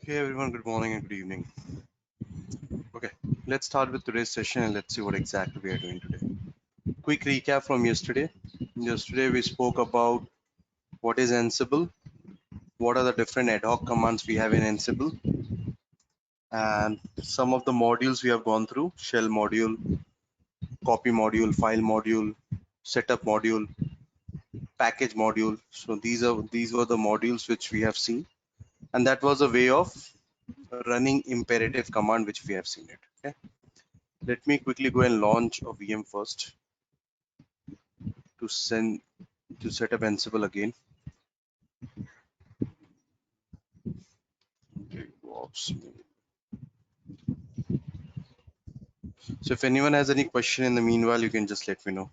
Okay, everyone, good morning and good evening. Okay, let's start with today's session and let's see what exactly we are doing today. Quick recap from yesterday. Yesterday, we spoke about what is Ansible, what are the different ad hoc commands we have in Ansible, and some of the modules we have gone through: shell module, copy module, file module, setup module, package module. So these were the modules which we have seen, and that was a way of running imperative command which we have seen it. Okay. Let me quickly go and launch a VM first to set up Ansible again. So if anyone has any question in the meanwhile, you can just let me know.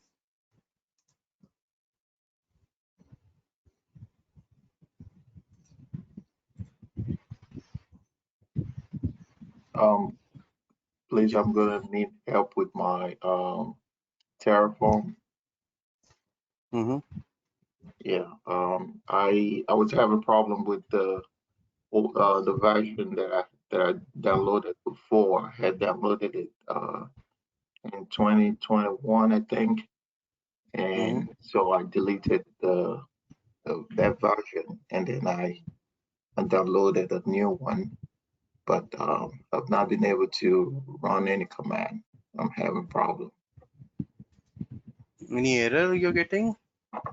Please, I'm gonna need help with my Terraform. Yeah. I was having a problem with the version that I downloaded before. I had downloaded it in 2021, I think, and so I deleted that version, and then I downloaded a new one. But I've not been able to run any command. I'm having problems. Any error you're getting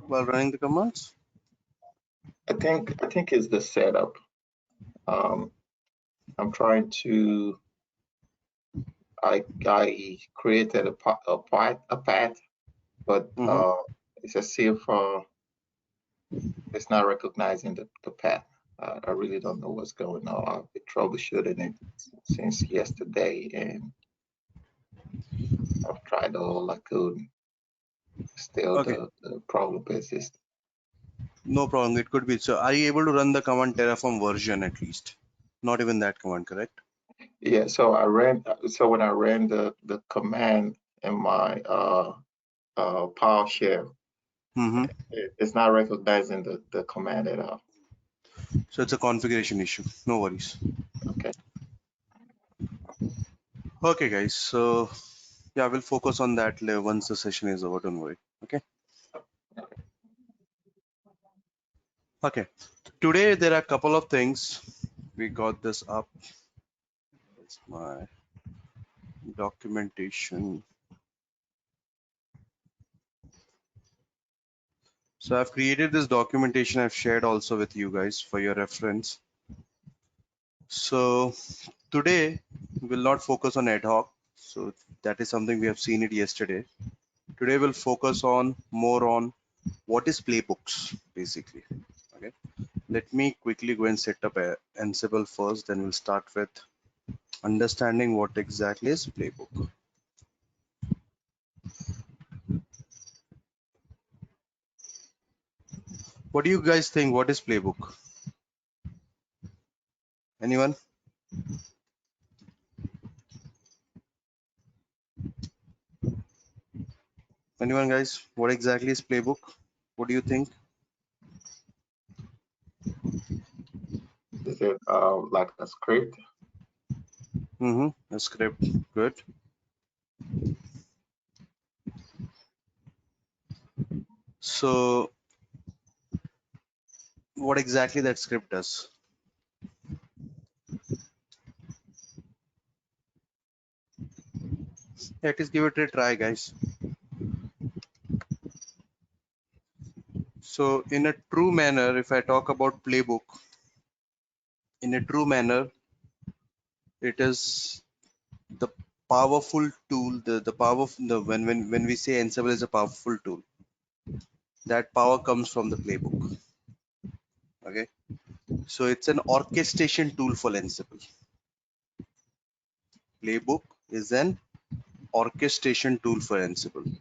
while running the commands? I think it's the setup. I'm trying to. I created a path, but it's as if it's not recognizing the path. I really don't know what's going on. I've been troubleshooting it since yesterday, and I've tried all I could. Still, Okay. the problem persists. No problem. It could be. So are you able to run the command Terraform version at least? Not even that command, correct? Yeah. So I ran. So when I ran the command in my PowerShell, it's not recognizing the command at all. So it's a configuration issue. No worries. Okay. Okay, guys. So yeah, we'll focus on that once the session is over. Don't worry. Okay. Okay. Today there are a couple of things. We got this up. It's my documentation. So I've created this documentation. I've shared also with you guys for your reference. So today we'll not focus on ad hoc. So that is something we have seen it yesterday. Today we'll focus on more on what is playbooks basically. Okay. Let me quickly go and set up a Ansible first. Then we'll start with understanding what exactly is playbook. What do you guys think? What is playbook? Anyone? Anyone, guys? What exactly is playbook? What do you think? Is it like a script? A script. Good. So what exactly that script does? Let us give it a try, guys. So in a true manner, if I talk about playbook, in a true manner, it is the powerful tool, the power of the when we say Ansible is a powerful tool, that power comes from the playbook. Okay, so it's an orchestration tool for Ansible. Playbook is an orchestration tool for Ansible.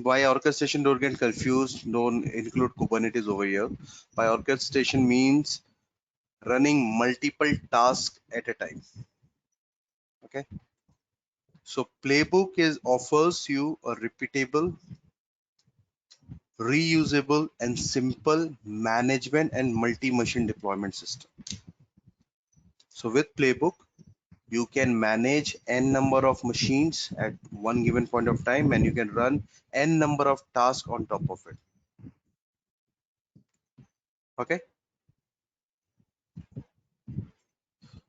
By orchestration, don't get confused, don't include Kubernetes over here. By orchestration means running multiple tasks at a time. Okay, so playbook offers you a repeatable, reusable and simple management and multi-machine deployment system. So with playbook, you can manage n number of machines at one given point of time, and you can run n number of tasks on top of it. Okay.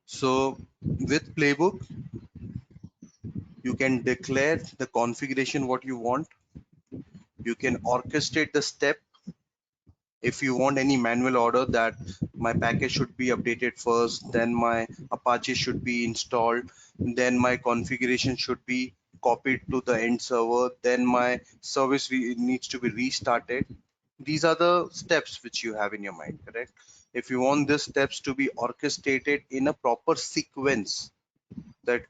So with playbook, you can declare the configuration what you want. You can orchestrate the step. If you want any manual order that my package should be updated first, then my Apache should be installed, then my configuration should be copied to the end server, then my service needs to be restarted. These are the steps which you have in your mind, correct? If you want these steps to be orchestrated in a proper sequence, that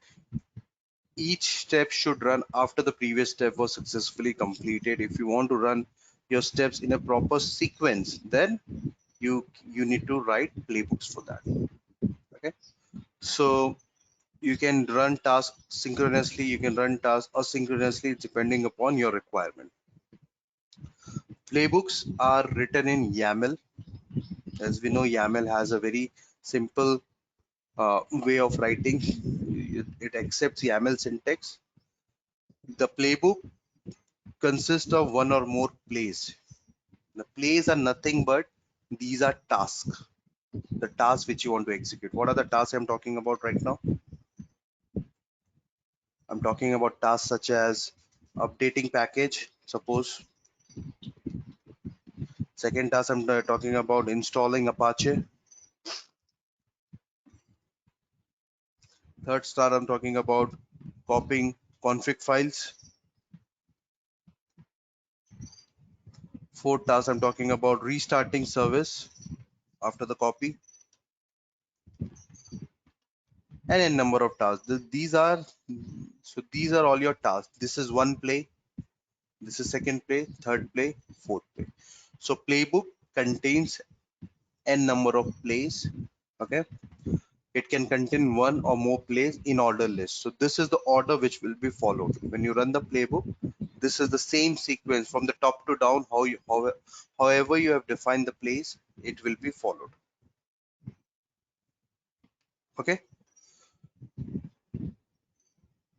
each step should run after the previous step was successfully completed. If you want to run your steps in a proper sequence, then you need to write playbooks for that. Okay, so you can run tasks synchronously, you can run tasks asynchronously depending upon your requirement. Playbooks are written in YAML. As we know, YAML has a very simple way of writing. It accepts YAML syntax. The playbook consists of one or more plays. The plays are nothing but these are tasks, the tasks which you want to execute. What are the tasks I'm talking about right now? I'm talking about tasks such as updating package, suppose. Second task, I'm talking about installing Apache. Third star, I'm talking about copying config files. Fourth task, I'm talking about restarting service after the copy, and a number of tasks. These are all your tasks. This is one play, this is second play, third play, fourth play. So playbook contains n number of plays. Okay, it can contain one or more plays in order list. So this is the order which will be followed when you run the playbook. This is the same sequence from the top to down. However you have defined the plays, it will be followed. Okay,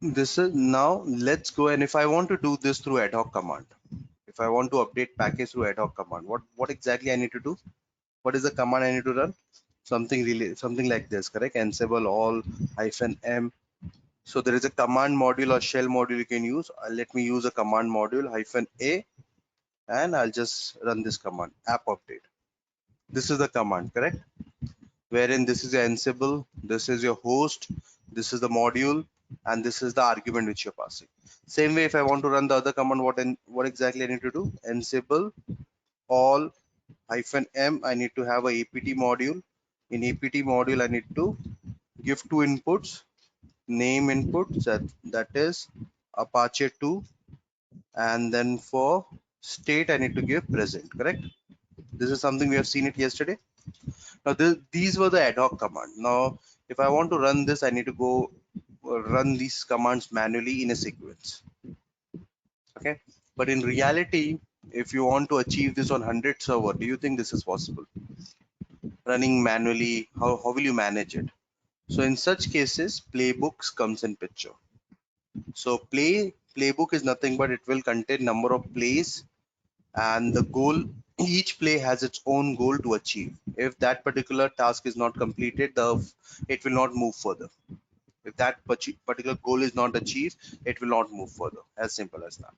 this is now let's go, and if I want to do this through ad hoc command, if I want to update package through ad hoc command, what exactly I need to do? What is the command I need to run? Something like this, correct? Ansible all -m. So there is a command module or shell module you can use. Let me use a command module -a, and I'll just run this command, app update. This is the command, correct? Wherein this is your Ansible, this is your host, this is the module, and this is the argument which you're passing. Same way, if I want to run the other command, what exactly I need to do? Ansible all -m. I need to have a apt module. In apt module, I need to give two inputs, name input, that is Apache 2, and then for state I need to give present, correct? This is something we have seen it yesterday. Now these were the ad hoc command. Now if I want to run this, I need to go run these commands manually in a sequence. Okay, but in reality, if you want to achieve this on 100 server, do you think this is possible? Running manually, how will you manage it? So in such cases, playbooks comes in picture. So playbook is nothing but it will contain number of plays, and the goal, each play has its own goal to achieve. If that particular task is not completed, it will not move further. If that particular goal is not achieved, it will not move further. As simple as that.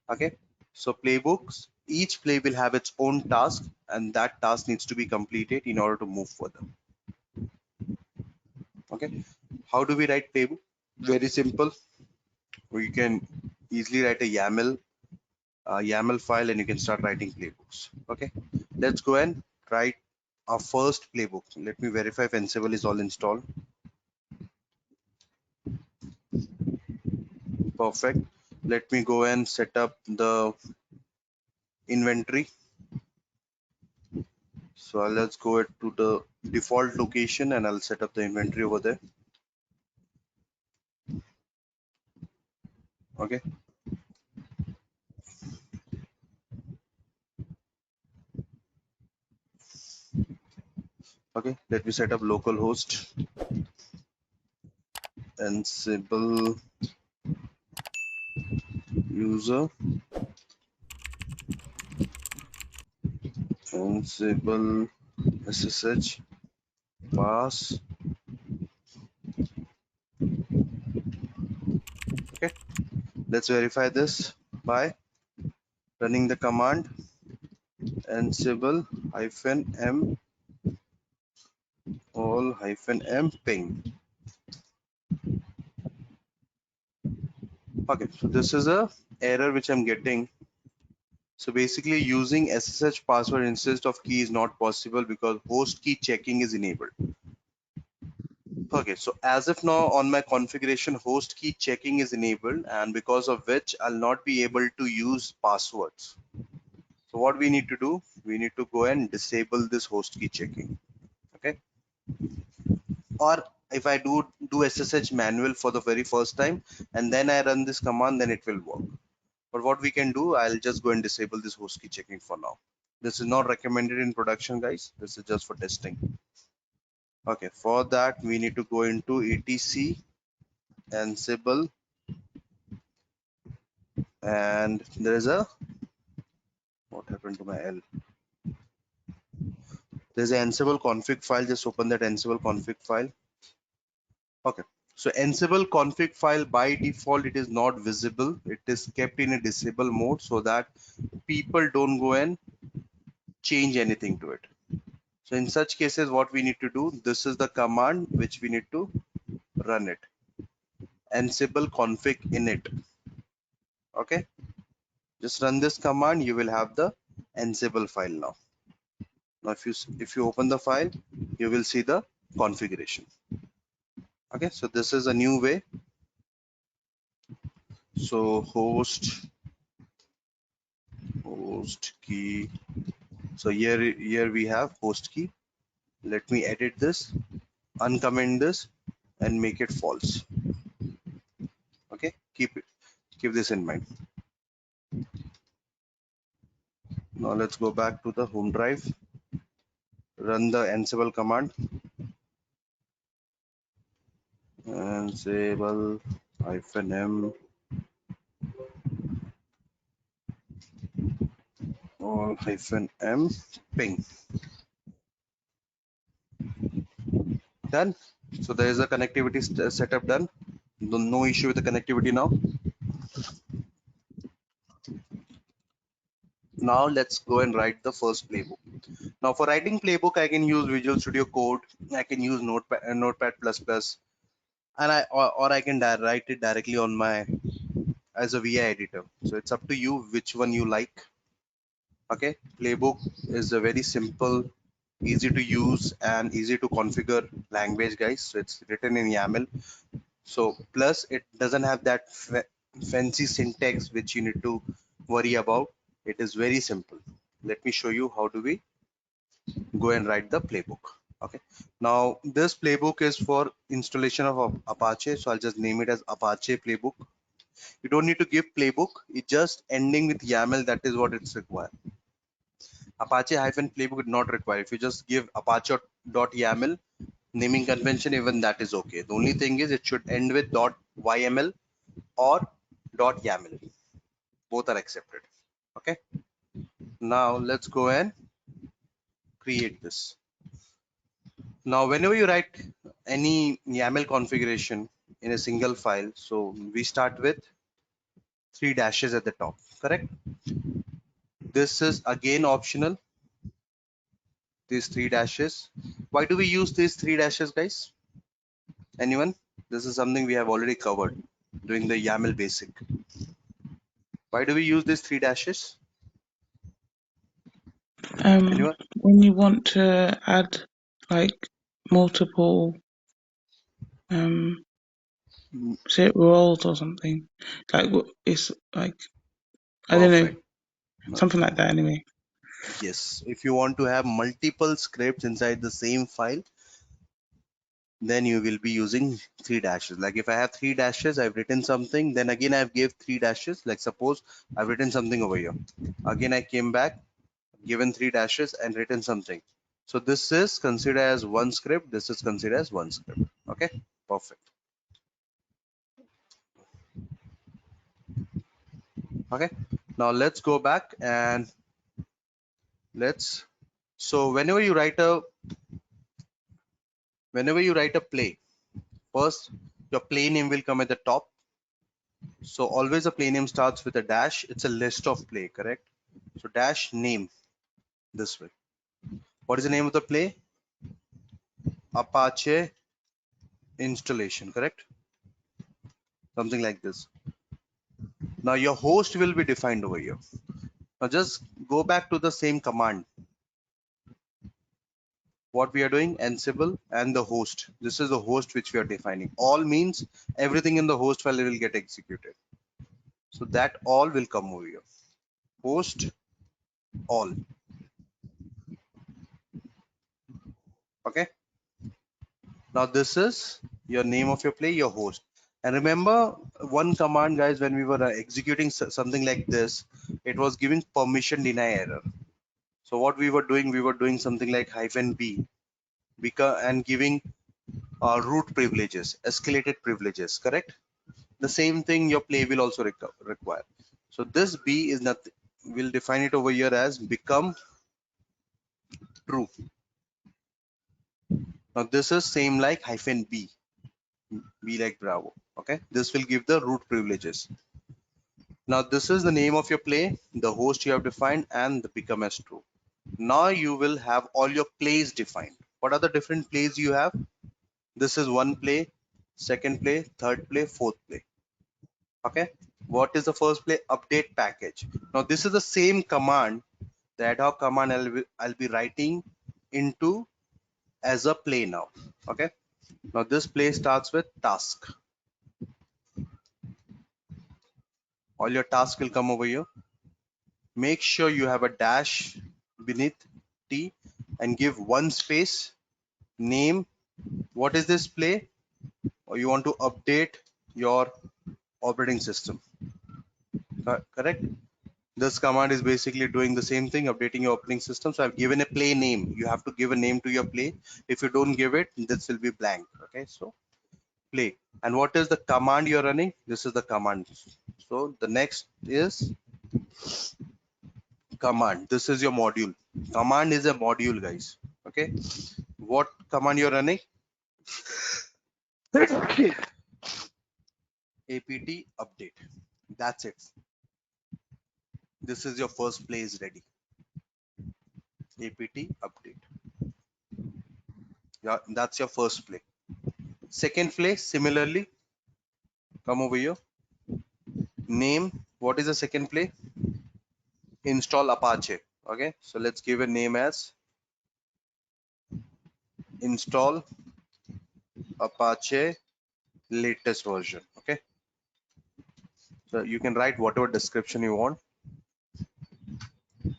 Okay. So playbooks, each play will have its own task, and that task needs to be completed in order to move further. Okay. How do we write playbook? Very simple. We can easily write a YAML file, and you can start writing playbooks. Okay, let's go and write our first playbook. Let me verify if Ansible is all installed. Perfect. Let me go and set up the inventory. So let's go to the default location, and I'll set up the inventory over there. Okay. Okay, let me set up localhost Ansible user Ansible SSH pass. Okay, let's verify this by running the command Ansible -m all -m ping. Okay, so this is a error which I'm getting. So basically using SSH password instead of key is not possible because host key checking is enabled. Okay, so as of now on my configuration, host key checking is enabled, and because of which I'll not be able to use passwords. So what we need to do, we need to go and disable this host key checking. Okay, or if I do SSH manual for the very first time and then I run this command, then it will work. But what we can do, I'll just go and disable this host key checking for now. This is not recommended in production, guys. This is just for testing. Okay, for that we need to go into etc ansible, and there is a, what happened to my L? There's an Ansible config file. Just open that Ansible config file. Okay, so Ansible config file by default it is not visible. It is kept in a disable mode so that people don't go and change anything to it. So in such cases, what we need to do, this is the command which we need to run it. Ansible config init. Okay, just run this command. You will have the Ansible file now. Now, if you open the file, you will see the configuration. Okay, so this is a new way. So host key. So here we have host key. Let me edit this, uncomment this, and make it false. Okay, keep this in mind. Now let's go back to the home drive. Run the Ansible command. Ansible -m all -m ping. Done. So there is a connectivity setup done. No issue with the connectivity now. Now let's go and write the first playbook. Now for writing playbook, I can use Visual Studio Code. I can use Notepad++, and or I can write it directly on my as a VI editor. So it's up to you which one you like. Okay, playbook is a very simple, easy to use and easy to configure language, guys. So it's written in YAML. So plus it doesn't have that fancy syntax which you need to worry about. It is very simple. Let me show you how do we go and write the playbook. Okay, now this playbook is for installation of Apache, so I'll just name it as Apache playbook. You don't need to give playbook, it's just ending with YAML. That is what it's required. Apache -playbook is not required. If you just give apache.yaml naming convention, even that is okay. The only thing is it should end with .yml or .yaml. Both are accepted. Okay, now let's go and create this. Now whenever you write any YAML configuration in a single file, so we start with 3 dashes at the top, correct? This is again optional, these 3 dashes. Why do we use these 3 dashes, guys? Anyone? This is something we have already covered during the YAML basic. Why do we use these 3 dashes? Anyone? When you want to add like multiple say roles or something, like it's like I don't know, Perfect. something like that anyway. Yes, if you want to have multiple scripts inside the same file, then you will be using 3 dashes. Like if I have 3 dashes, I've written something, then again I've gave 3 dashes. Like suppose I've written something over here. Again I came back, given 3 dashes and written something. So this is considered as one script. This is considered as one script. Okay, perfect. Okay, now let's go back and let's. So whenever you write a play, first your play name will come at the top. So always a play name starts with a dash. It's a list of play, correct? So dash name this way. What is the name of the play? Apache installation, correct? Something like this. Now your host will be defined over here. Now just go back to the same command. What we are doing, Ansible and the host. This is the host which we are defining. All means everything in the host file will get executed. So that all will come over here. Host all. Okay. Now this is your name of your play, your host. And remember one command, guys, when we were executing something like this, it was giving permission deny error. So what we were doing something like -b because and giving root privileges, escalated privileges, correct? The same thing your play will also require. So this B is nothing. We'll define it over here as become true. Now this is same like -b, B like Bravo. Okay, this will give the root privileges. Now this is the name of your play, the host you have defined, and the become as true. Now you will have all your plays defined. What are the different plays you have? This is one play, second play, third play, fourth play. Okay, what is the first play? Update package. Now this is the same command, the ad hoc command I'll be writing into as a play now. Okay, now this play starts with task. All your tasks will come over here. Make sure you have a dash beneath T and give one space. Name. What is this play? Or you want to update your operating system. Correct? This command is basically doing the same thing, updating your operating system. So I've given a play name. You have to give a name to your play. If you don't give it, this will be blank. Okay, so play. And what is the command you're running? This is the command. So the next is command. This is your module. Command is a module, guys. Okay, what command you're running? apt update. That's it. This is your first play is ready. apt update. Yeah, that's your first play. Second play, similarly, come over here. Name. What is the second play? Install Apache. Okay, so let's give a name as install Apache latest version. Okay, so you can write whatever description you want.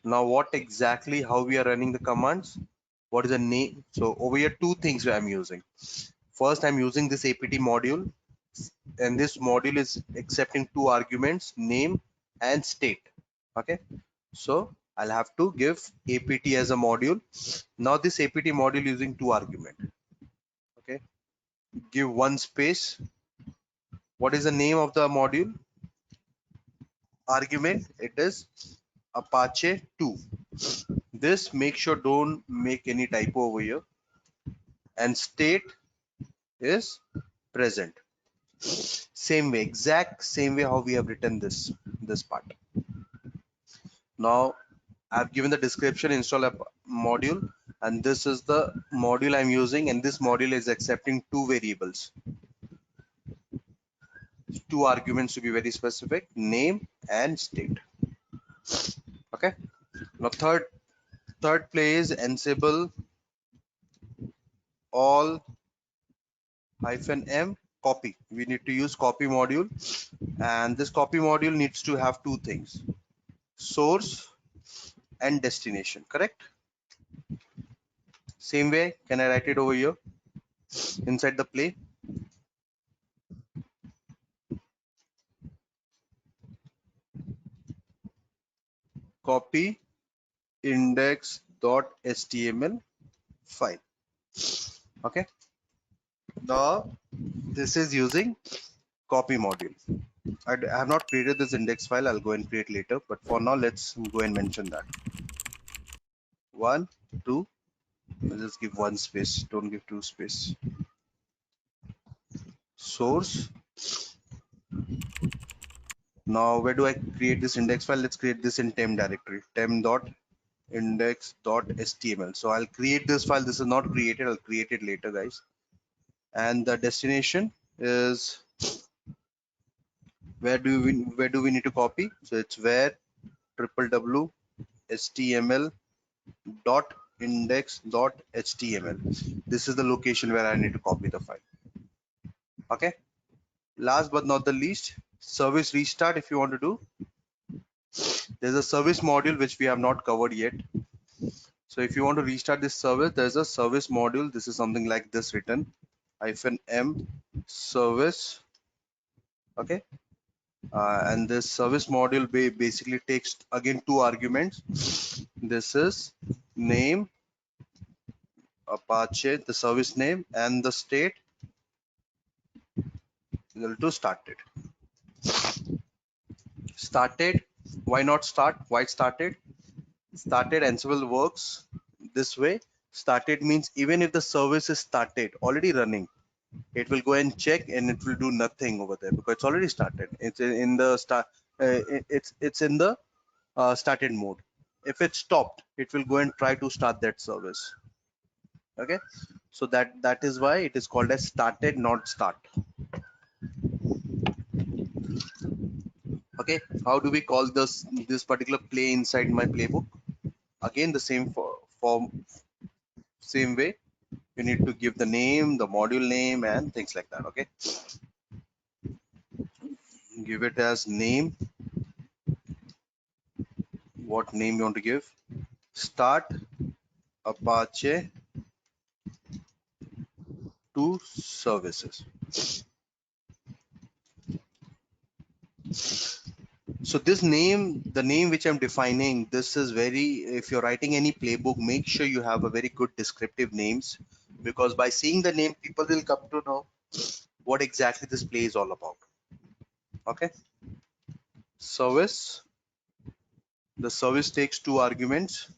Now what exactly, how we are running the commands? What is the name? So over here, two things I'm using. First, I'm using this apt module, and this module is accepting two arguments, name and state. Okay, so I'll have to give apt as a module. Now this apt module using two argument. Okay, give one space. What is the name of the module? Argument, it is Apache 2. This make sure don't make any typo over here. And state is present. Same way, exact same way how we have written this part. Now I've given the description, install a module, and this is the module I'm using, and this module is accepting two variables, two arguments to be very specific, name and state. Okay, now third play is Ansible all -m copy. We need to use copy module, and this copy module needs to have two things, source and destination. Correct? Same way, can I write it over here inside the play? Copy index.html file. Okay. Now this is using copy module. I have not created this index file. I'll go and create later. But for now, let's go and mention that. 1, 2. I'll just give one space. Don't give two space. Source. Now, where do I create this index file? Let's create this in temp directory. Temp.index.html. So I'll create this file. This is not created. I'll create it later, guys. And the destination is where do we need to copy? So it's where www html dot index dot html. This is the location where I need to copy the file. Okay. Last but not the least, service restart. If you want to do, there's a service module which we have not covered yet. So if you want to restart this service, there's a service module. This is something like this written -m service. Okay. And this service module basically takes again two arguments. This is name, Apache, the service name, and the state equal to started. Started. Why not start? Why started? Started Ansible works this way. Started means even if the service is started, already running, it will go and check and it will do nothing over there because it's already started. It's in the start. It's in the started mode. If it's stopped, it will go and try to start that service. Okay, so that is why it is called as started, not start. Okay, how do we call this particular play inside my playbook? Again, the same form, same way. You need to give the name, the module name, and things like that. Okay, give it as name. What name you want to give? Start Apache to services. So this name, the name which I'm defining, this is very, if you're writing any playbook, make sure you have a very good descriptive names, because by seeing the name, people will come to know what exactly this play is all about. Okay. Service. The service takes two arguments.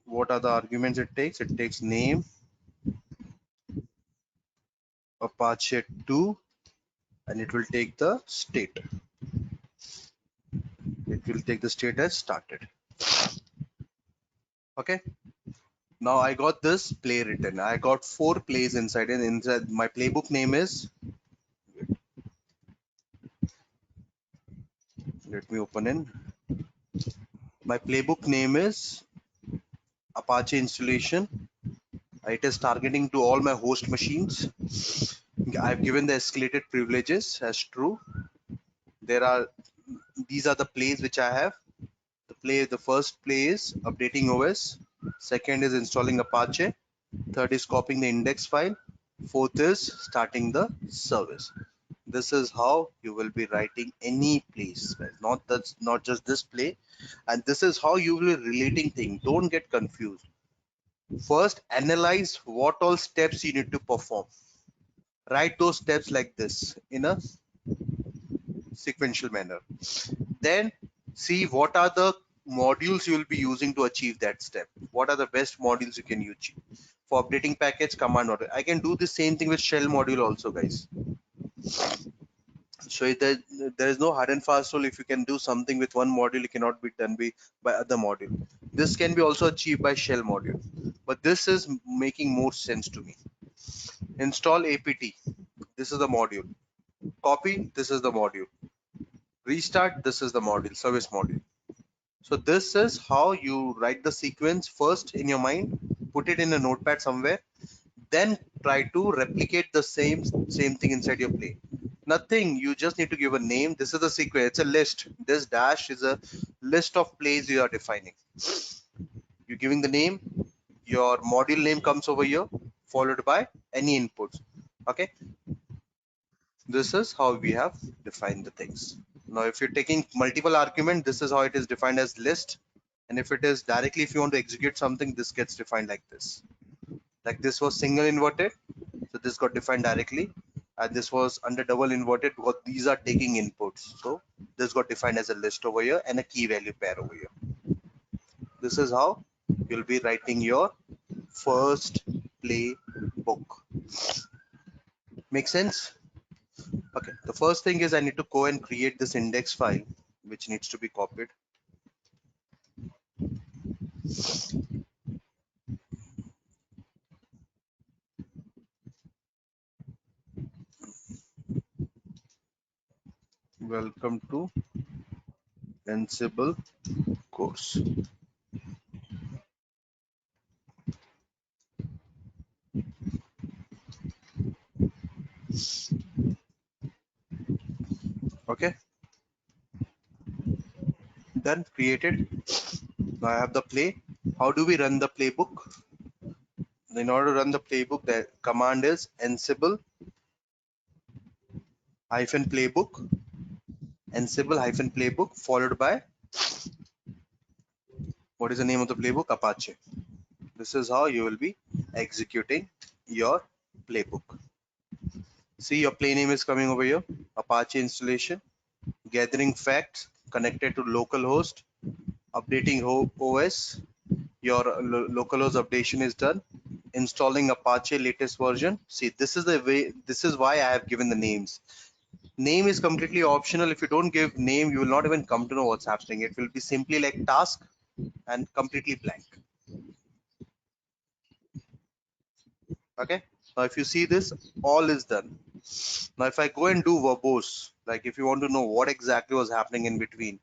What are the arguments it takes? It takes name, Apache 2, and it will take the state. It will take the state as started. Okay. Now I got this play written. I got 4 plays inside, and inside my playbook name is, let me open in. My playbook name is Apache installation. It is targeting to all my host machines. I've given the escalated privileges as true. These are the plays which I have. The first play is updating OS. Second is installing Apache. Third is copying the index file. Fourth is starting the service. This is how you will be writing any plays, not just this play. And this is how you will be relating things. Don't get confused. First, analyze what all steps you need to perform. Write those steps like this in a sequential manner. Then see what are the modules you will be using to achieve that step. What are the best modules you can use for updating package command module. I can do the same thing with shell module also, guys. So there is no hard and fast rule. If you can do something with one module, it cannot be done by other module. This can be also achieved by shell module, but this is making more sense to me. Install apt. This is the module. Copy. This is the module. Restart. This is the module. Service module. So this is how you write the sequence first in your mind. Put it in a notepad somewhere. Then try to replicate the same thing inside your play. Nothing, you just need to give a name. This is the sequence. It's a list. This dash is a list of plays you are defining. You're giving the name, your module name comes over here, followed by any inputs. Okay, this is how we have defined the things. Now if you're taking multiple argument, this is how it is defined as list. And if it is directly, if you want to execute something, this gets defined like this. Like this was single inverted, so this got defined directly, and this was under double inverted because these are taking inputs. So this got defined as a list over here and a key value pair over here. This is how you'll be writing your first playbook. Make sense? Okay, the first thing is I need to go and create this index file, which needs to be copied. Welcome to Ansible course. Okay, done, created. Now I have the play. How do we run the playbook? In order to run the playbook, the command is Ansible hyphen playbook, Ansible hyphen playbook, followed by, what is the name of the playbook? Apache. This is how you will be executing your playbook. See, your play name is coming over here. Apache installation, gathering facts, connected to localhost, updating OS. Your localhost updation is done. Installing Apache latest version. See, this is the way. This is why I have given the names. Name is completely optional. If you don't give name, you will not even come to know what's happening. It will be simply like task and completely blank. Okay. Now, if you see this, all is done. Now, if I go and do verbose, like if you want to know what exactly was happening in between,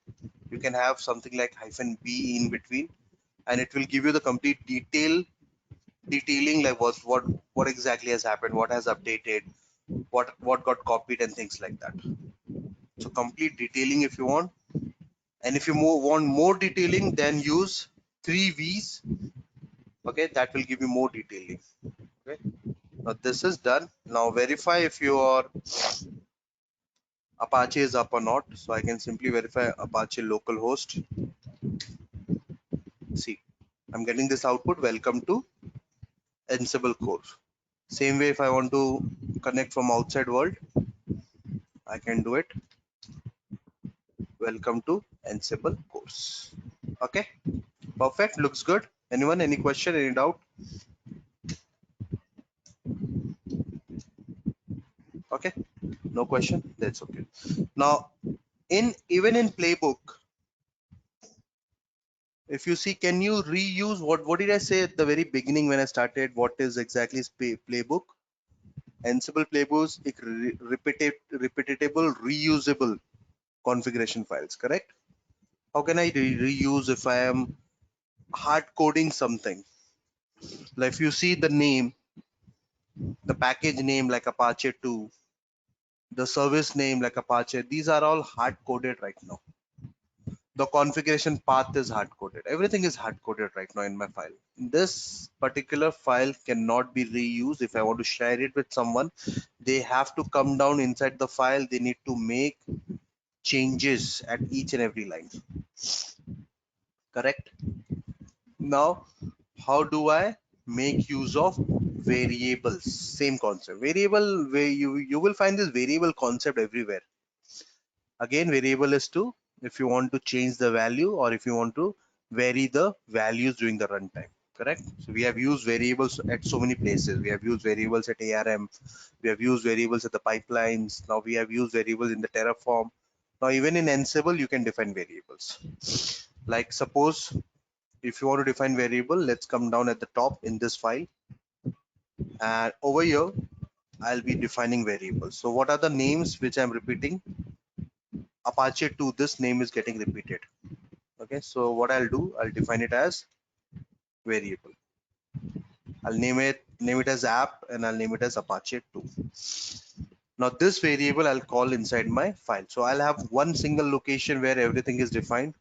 you can have something like -b in between, and it will give you the complete detailing, like what exactly has happened, what has updated, what got copied, and things like that. So complete detailing if you want, and if you want more detailing, then use 3 V's. Okay, that will give you more detailing. Okay, now this is done. Now verify if your Apache is up or not. So I can simply verify Apache localhost. See, I'm getting this output. Welcome to Ansible course. Same way, if I want to connect from outside world, I can do it. Welcome to Ansible course. Okay, perfect. Looks good. Anyone? Any question? Any doubt? Okay, no question. That's okay. Now, even in playbook, if you see, can you reuse what did I say at the very beginning when I started? What is exactly playbook? Ansible playbooks, repeatable, reusable configuration files. Correct? How can I reuse if I am hard coding something? Like if you see the name, the package name like Apache 2, the service name like Apache, these are all hard coded right now. The configuration path is hard coded. Everything is hard coded right now in my file. This particular file cannot be reused. If I want to share it with someone, they have to come down inside the file. They need to make changes at each and every line. Correct? Now, how do I make use of variables? Same concept. Variable, where you will find this variable concept everywhere. Again, variable is to, if you want to change the value or if you want to vary the values during the runtime. Correct? So we have used variables at so many places. We have used variables at ARM. We have used variables at the pipelines. Now we have used variables in the Terraform. Now even in Ansible, you can define variables. Like suppose if you want to define variable, let's come down at the top in this file, and over here I'll be defining variables. So what are the names which I'm repeating? Apache 2, this name is getting repeated. Okay, so what I'll do, I'll define it as variable. I'll name it as app, and I'll name it as Apache 2. Now this variable I'll call inside my file. So I'll have one single location where everything is defined,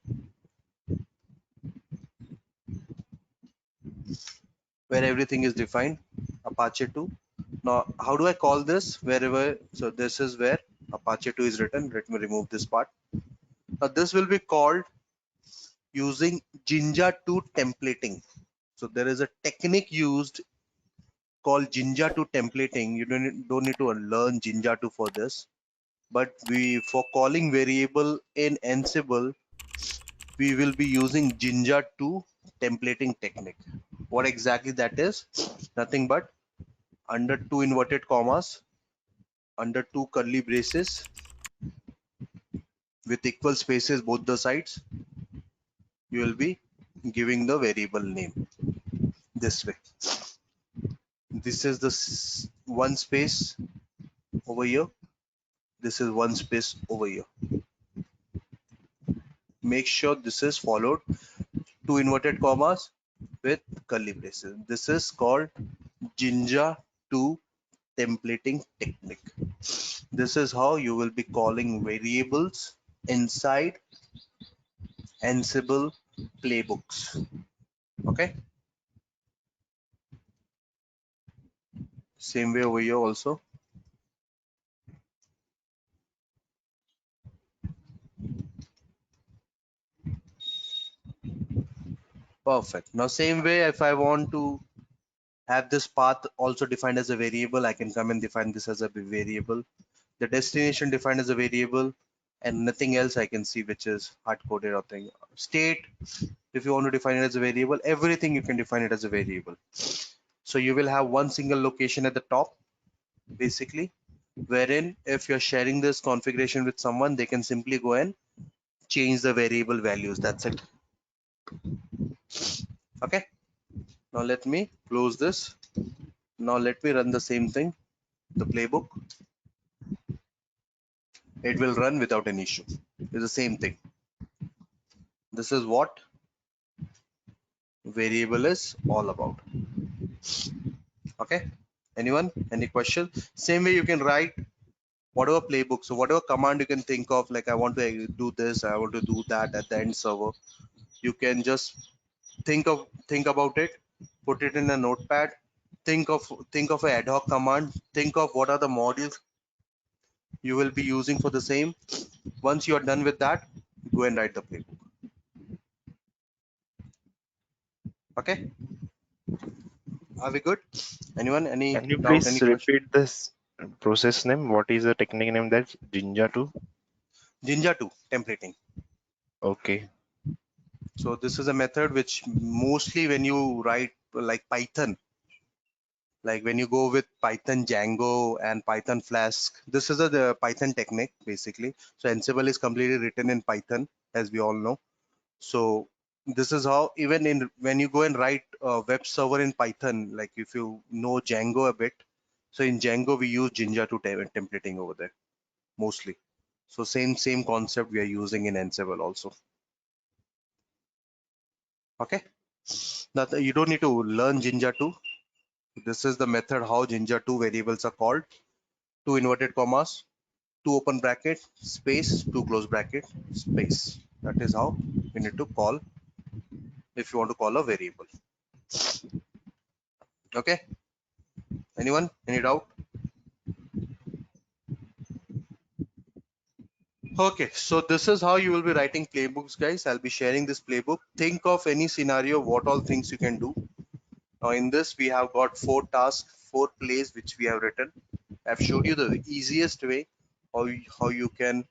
Apache 2. Now how do I call this? Wherever, so this is where Apache 2 is written. Let me remove this part. Now this will be called using Jinja 2 templating. So there is a technique used called Jinja 2 templating. You don't need to learn Jinja 2 for this, but for calling variable in Ansible, we will be using Jinja 2 templating technique. What exactly that is? Nothing but under two inverted commas, under two curly braces with equal spaces both the sides, you will be giving the variable name this way. This is the one space over here. This is one space over here. Make sure this is followed two inverted commas with curly braces. This is called Jinja 2 templating technique. This is how you will be calling variables inside Ansible playbooks. Okay. Same way over here also. Perfect. Now same way, if I want to have this path also defined as a variable, I can come and define this as a variable. The destination defined as a variable, and nothing else I can see which is hard coded or thing. State, if you want to define it as a variable, everything you can define it as a variable. So you will have one single location at the top, basically, wherein if you're sharing this configuration with someone, they can simply go and change the variable values. That's it. Okay. Now let me close this. Now let me run the same thing, the playbook. It will run without an issue. It's the same thing. This is what variable is all about. Okay. Anyone? Any questions? Same way you can write whatever playbook. So whatever command you can think of, like I want to do this, I want to do that at the end server. You can just think about it, put it in a notepad, think of an ad hoc command, think of what are the modules you will be using for the same. Once you are done with that, go and write the playbook. Okay, are we good? Anyone? Any Can you doubt? Any please question? repeat this process name? What is the technique name? That's Jinja 2? Jinja 2 templating. Okay. So this is a method which mostly when you write like Python, like when you go with Python Django and Python Flask, this is the Python technique basically. So Ansible is completely written in Python, as we all know. So this is how even in when you go and write a web server in Python, like if you know Django a bit, so in Django we use Jinja to templating over there mostly. So same concept we are using in Ansible also. Okay, now you don't need to learn Jinja 2. This is the method how Jinja 2 variables are called. Two inverted commas, two open bracket, space, two close bracket, space. That is how we need to call if you want to call a variable. Okay. Anyone? Any doubt? Okay, so this is how you will be writing playbooks, guys. I'll be sharing this playbook. Think of any scenario, what all things you can do. Now in this, we have got 4 tasks, 4 plays which we have written. I've showed you the easiest way how you can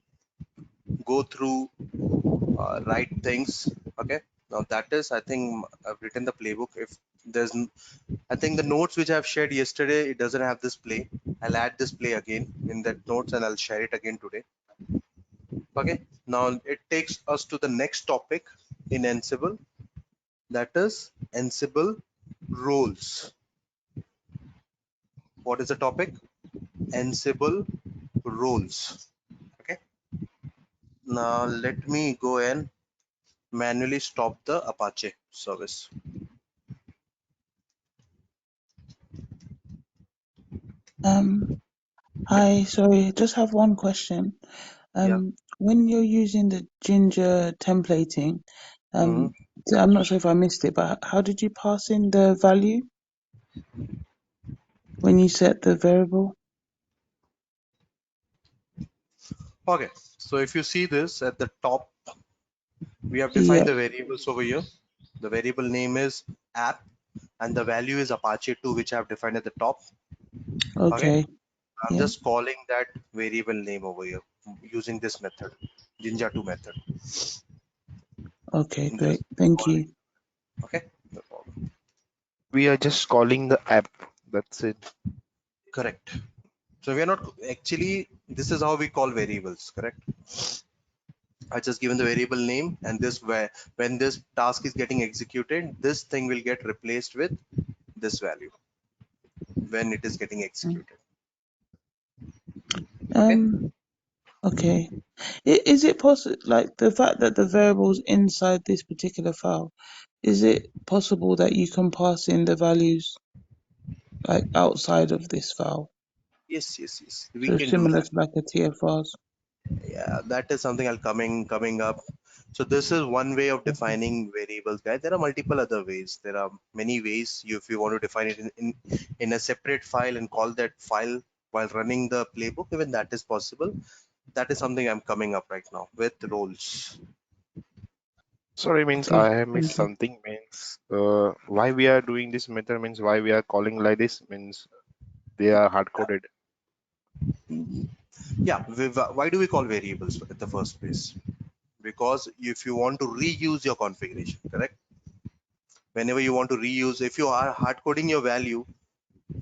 go through write things. Okay, now that is, I think I've written the playbook. If there's, I think the notes which I've shared yesterday, it doesn't have this play. I'll add this play again in that notes and I'll share it again today. Okay, now it takes us to the next topic in Ansible, that is Ansible roles. What is the topic? Ansible roles. Okay, now let me go and manually stop the Apache service. Hi, sorry, just have one question. Yeah. When you're using the Ginger templating, Mhm. so I'm not sure if I missed it, but how did you pass in the value when you set the variable? Okay, so if you see this at the top, We have Yeah. defined the variables over here. The variable name is app and the value is Apache 2, which I have defined at the top. Okay. Okay. I'm Yeah. just calling that variable name over here using this method, Jinja2 method. Okay. Great. Just Thank calling. you. Okay. No problem. We are just calling the app. That's it. Correct. So we are not actually, this is how we call variables, correct? I just given the variable name, and this where when this task is getting executed, this thing will get replaced with this value when it is getting Mm. executed. Okay. Um. Okay. Is it possible, like the fact that the variables inside this particular file, is it possible that you can pass in the values like outside of this file? Yes, yes, yes. We So can do similar that. to like a TFRs. Yeah, that is something I'll coming up. So this is one way of Okay. defining variables, guys. There are multiple other ways. There are many ways. If you want to define it in a separate file and call that file while running the playbook, even that is possible. That is something I'm coming up right now with roles. Sorry, means Okay. I have missed Thank you. something. Means why we are doing this method, means why we are calling like this, means they are hard coded. Yeah, why do we call variables at the first place? Because if you want to reuse your configuration, correct? Whenever you want to reuse, if you are hard coding your value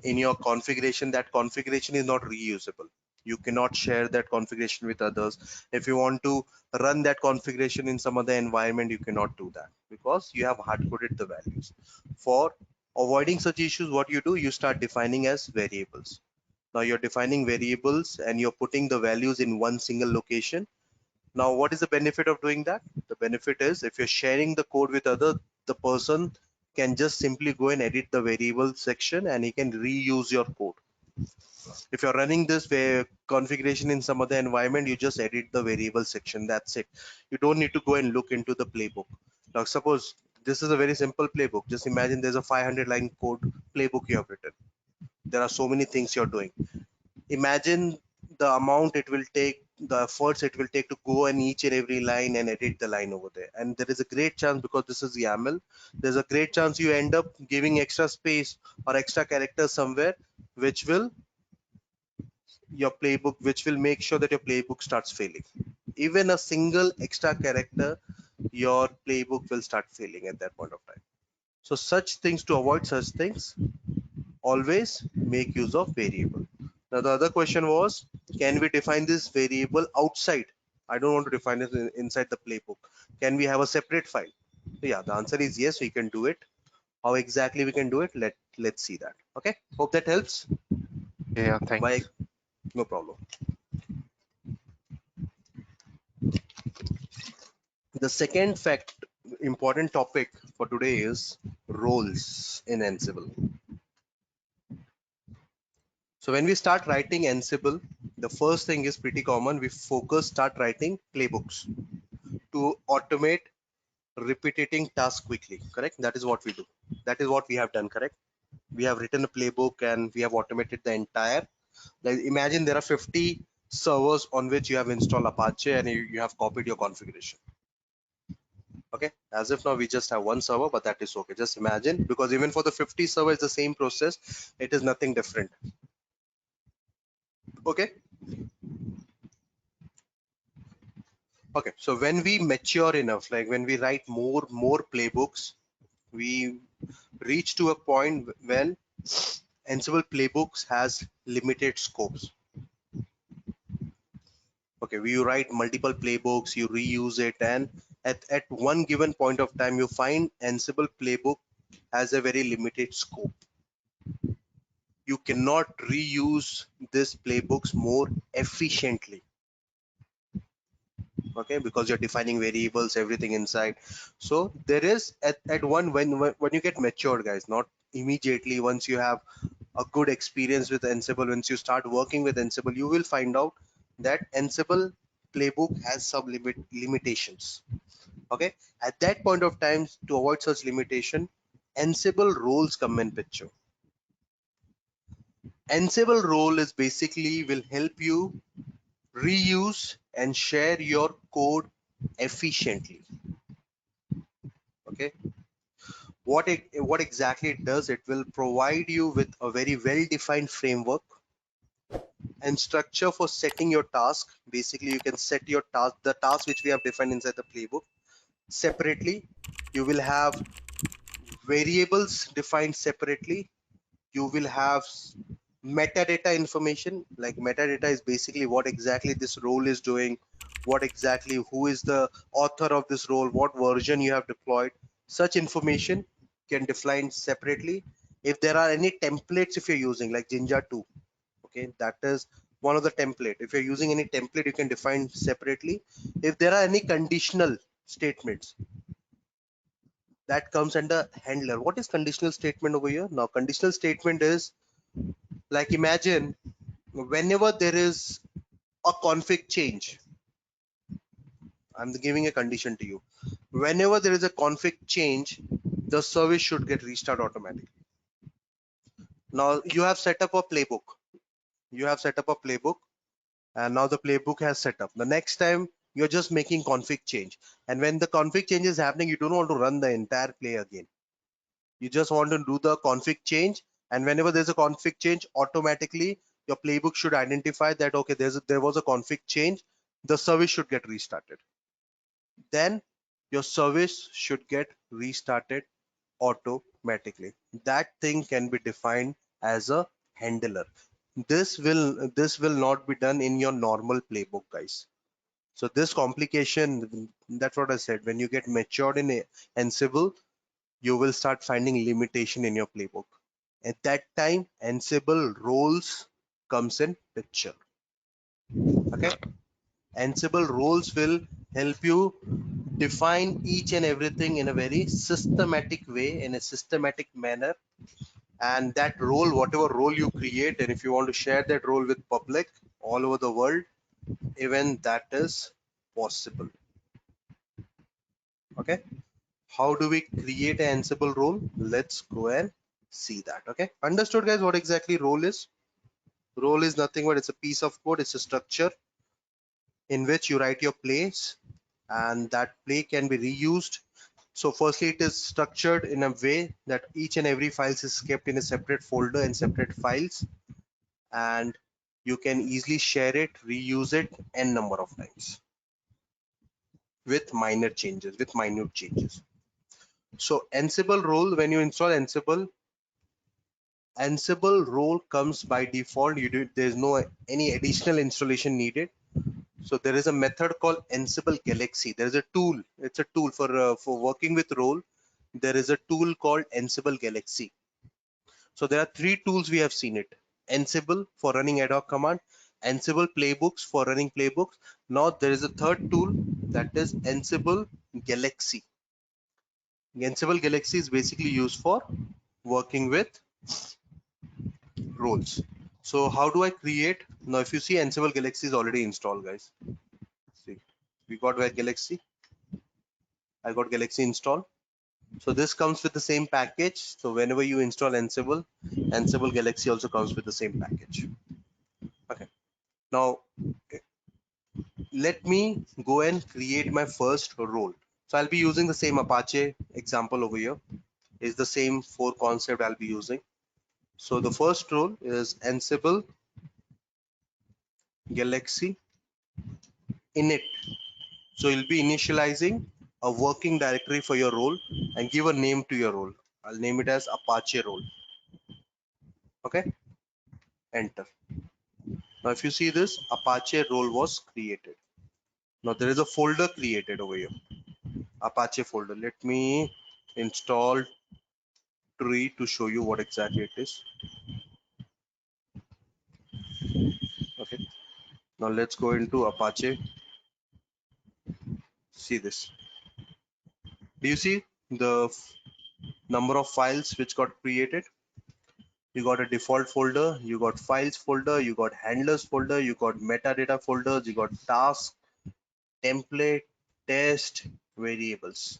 in your configuration, that configuration is not reusable. You cannot share that configuration with others. If you want to run that configuration in some other environment, you cannot do that because you have hard coded the values. For avoiding such issues, what you do, you start defining as variables. Now you're defining variables and you're putting the values in one single location. Now, what is the benefit of doing that? The benefit is if you're sharing the code with other, the person can just simply go and edit the variable section and he can reuse your code. If you're running this configuration in some other environment, you just edit the variable section. That's it. You don't need to go and look into the playbook. Now, suppose this is a very simple playbook. Just imagine there's a 500 line code playbook you have written. There are so many things you're doing. Imagine the amount it will take, the efforts it will take to go in each and every line and edit the line over there. And there is a great chance, because this is YAML, there's a great chance you end up giving extra space or extra characters somewhere, which will your playbook, which will make sure that your playbook starts failing. Even a single extra character, your playbook will start failing at that point of time. So such things, to avoid such things, always make use of variable. Now the other question was, can we define this variable outside? I don't want to define it inside the playbook. Can we have a separate file? So yeah, the answer is yes, we can do it. How exactly we can do it? Let's see that. Okay, hope that helps. Yeah, Why? thanks. No problem. The second important topic for today is roles in Ansible. So when we start writing Ansible, the first thing is pretty common. We start writing playbooks to automate repeating tasks quickly. Correct? That is what we do. That is what we have done. Correct? We have written a playbook and we have automated the entire. Like imagine there are 50 servers on which you have installed Apache and you have copied your configuration. Okay, as if now we just have one server, but that is okay. Just imagine, because even for the 50 server, it's the same process. It is nothing different. Okay. Okay, so when we mature enough, like when we write more playbooks, we reach to a point when Ansible playbooks has limited scopes. Okay, you write multiple playbooks, you reuse it, and at one given point of time, you find Ansible playbook has a very limited scope. You cannot reuse this playbooks more efficiently. Okay, because you're defining variables, everything inside. So there is at one, when you get matured, guys, not immediately. Once you have a good experience with Ansible, once you start working with Ansible, you will find out that Ansible playbook has some limitations. Okay, at that point of time, to avoid such limitation, Ansible roles come in picture. Ansible role is basically will help you reuse and share your code efficiently. what exactly it does, it will provide you with a very well-defined framework and structure for setting your task. Basically, you can set your task, the task which we have defined inside the playbook separately. You will have variables defined separately. You will have metadata information. Like metadata is basically what exactly this role is doing, what exactly, who is the author of this role, what version you have deployed. Such information can define separately. If there are any templates, if you're using like Jinja 2, okay, that is one of the template. If you're using any template, you can define separately. If there are any conditional statements, that comes under handler. What is conditional statement over here? Now conditional statement is like, imagine whenever there is a config change, I'm giving a condition to you. Whenever there is a config change, the service should get restart automatically. Now you have set up a playbook. You have set up a playbook, and now the playbook has set up. The next time you're just making config change, and when the config change is happening, you don't want to run the entire play again. You just want to do the config change, and whenever there's a config change, automatically your playbook should identify that okay, there was a config change, the service should get restarted. Then your service should get restarted automatically. That thing can be defined as a handler. This will not be done in your normal playbook, guys. So this complication, that's what I said, when you get matured in Ansible, you will start finding limitation in your playbook. At that time, Ansible roles comes in picture. Okay, Ansible roles will help you define each and everything in a very systematic way, in a systematic manner. And that role, whatever role you create, and if you want to share that role with public all over the world, even that is possible. Okay, how do we create an Ansible role? Let's go and see that. Okay, understood, guys, what exactly role is? Role is nothing but it's a piece of code, it's a structure in which you write your plays, and that play can be reused. So firstly, it is structured in a way that each and every files is kept in a separate folder and separate files, and you can easily share it, reuse it n number of times with minor changes, with minute changes. So Ansible role, when you install Ansible role comes by default. There's no any additional installation needed. So there is a method called Ansible Galaxy. There is a tool. It's a tool for working with role. There is a tool called Ansible Galaxy. So there are three tools we have seen it. Ansible for running ad hoc command, Ansible playbooks for running playbooks. Now there is a third tool, that is Ansible Galaxy. Ansible Galaxy is basically used for working with roles. So how do I create? Now if you see, Ansible Galaxy is already installed, guys. See, we got where Galaxy. I got Galaxy installed. So this comes with the same package. So whenever you install Ansible, Ansible Galaxy also comes with the same package. Okay. Now let me go and create my first role. So I'll be using the same Apache example over here. Is the same four concept I'll be using. So the first role is Ansible Galaxy init. So you'll be initializing a working directory for your role and give a name to your role. I'll name it as Apache role. Okay, enter. Now if you see this, Apache role was created. Now there is a folder created over here, Apache folder. Let me install tree to show you what exactly it is. Okay, now let's go into Apache. See this. Do you see the number of files which got created? You got a default folder, you got files folder, you got handlers folder, you got metadata folders, you got task, template, test, variables.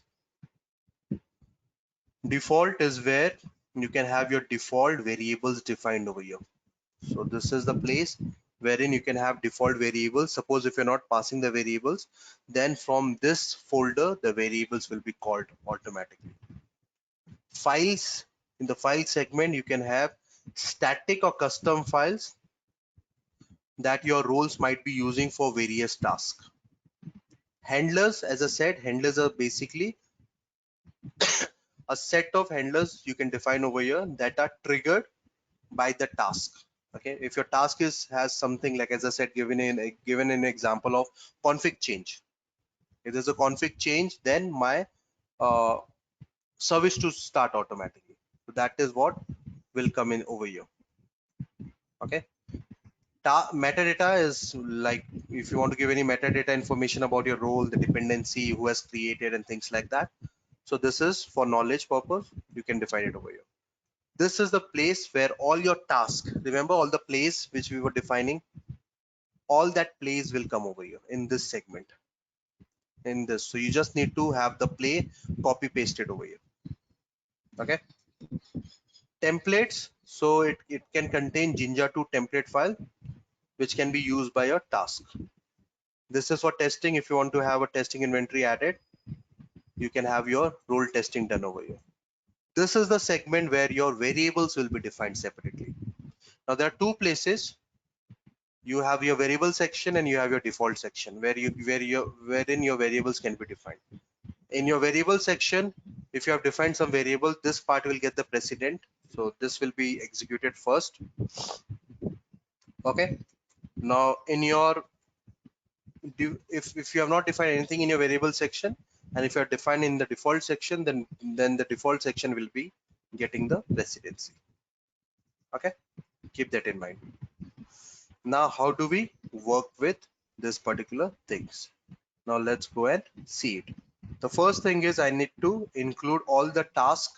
Default is where you can have your default variables defined over here. So this is the place wherein you can have default variables. Suppose if you're not passing the variables, then from this folder the variables will be called automatically. Files, in the file segment, you can have static or custom files that your roles might be using for various tasks. Handlers, as I said, handlers are basically a set of handlers you can define over here that are triggered by the task. Okay, if your task has something like, as I said, given an example of config change. If there's a config change, then my uh, service to start automatically. So that is what will come in over here. Okay. Metadata is like if you want to give any metadata information about your role, the dependency, who has created, and things like that. So this is for knowledge purpose. You can define it over here. This is the place where all your tasks, remember all the place which we were defining, all that plays will come over here in this segment. In this, so you just need to have the play copy pasted over here. Okay. Templates, so it can contain Jinja2 template file which can be used by your task. This is for testing. If you want to have a testing inventory added, you can have your role testing done over here. This is the segment where your variables will be defined separately. Now there are two places. You have your variable section and you have your default section wherein your variables can be defined. In your variable section, if you have defined some variable, this part will get the precedent. So this will be executed first. Okay. Now in your if you have not defined anything in your variable section, and if you are defined in the default section, then the default section will be getting the precedency. Okay, keep that in mind. Now how do we work with this particular things? Now let's go and see it. The first thing is I need to include all the task,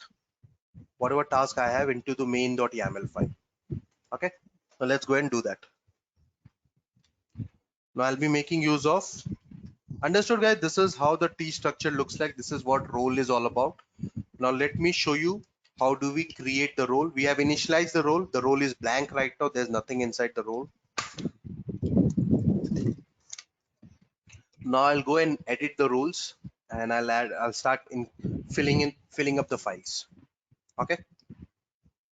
whatever task I have, into the main.yaml file. Okay, so let's go and do that. Now I'll be making use of, understood guys, this is how the T structure looks like. This is what role is all about. Now let me show you how do we create the role. We have initialized the role. The role is blank right now. There's nothing inside the role. Now I'll go and edit the roles and I'll start filling up the files. Okay.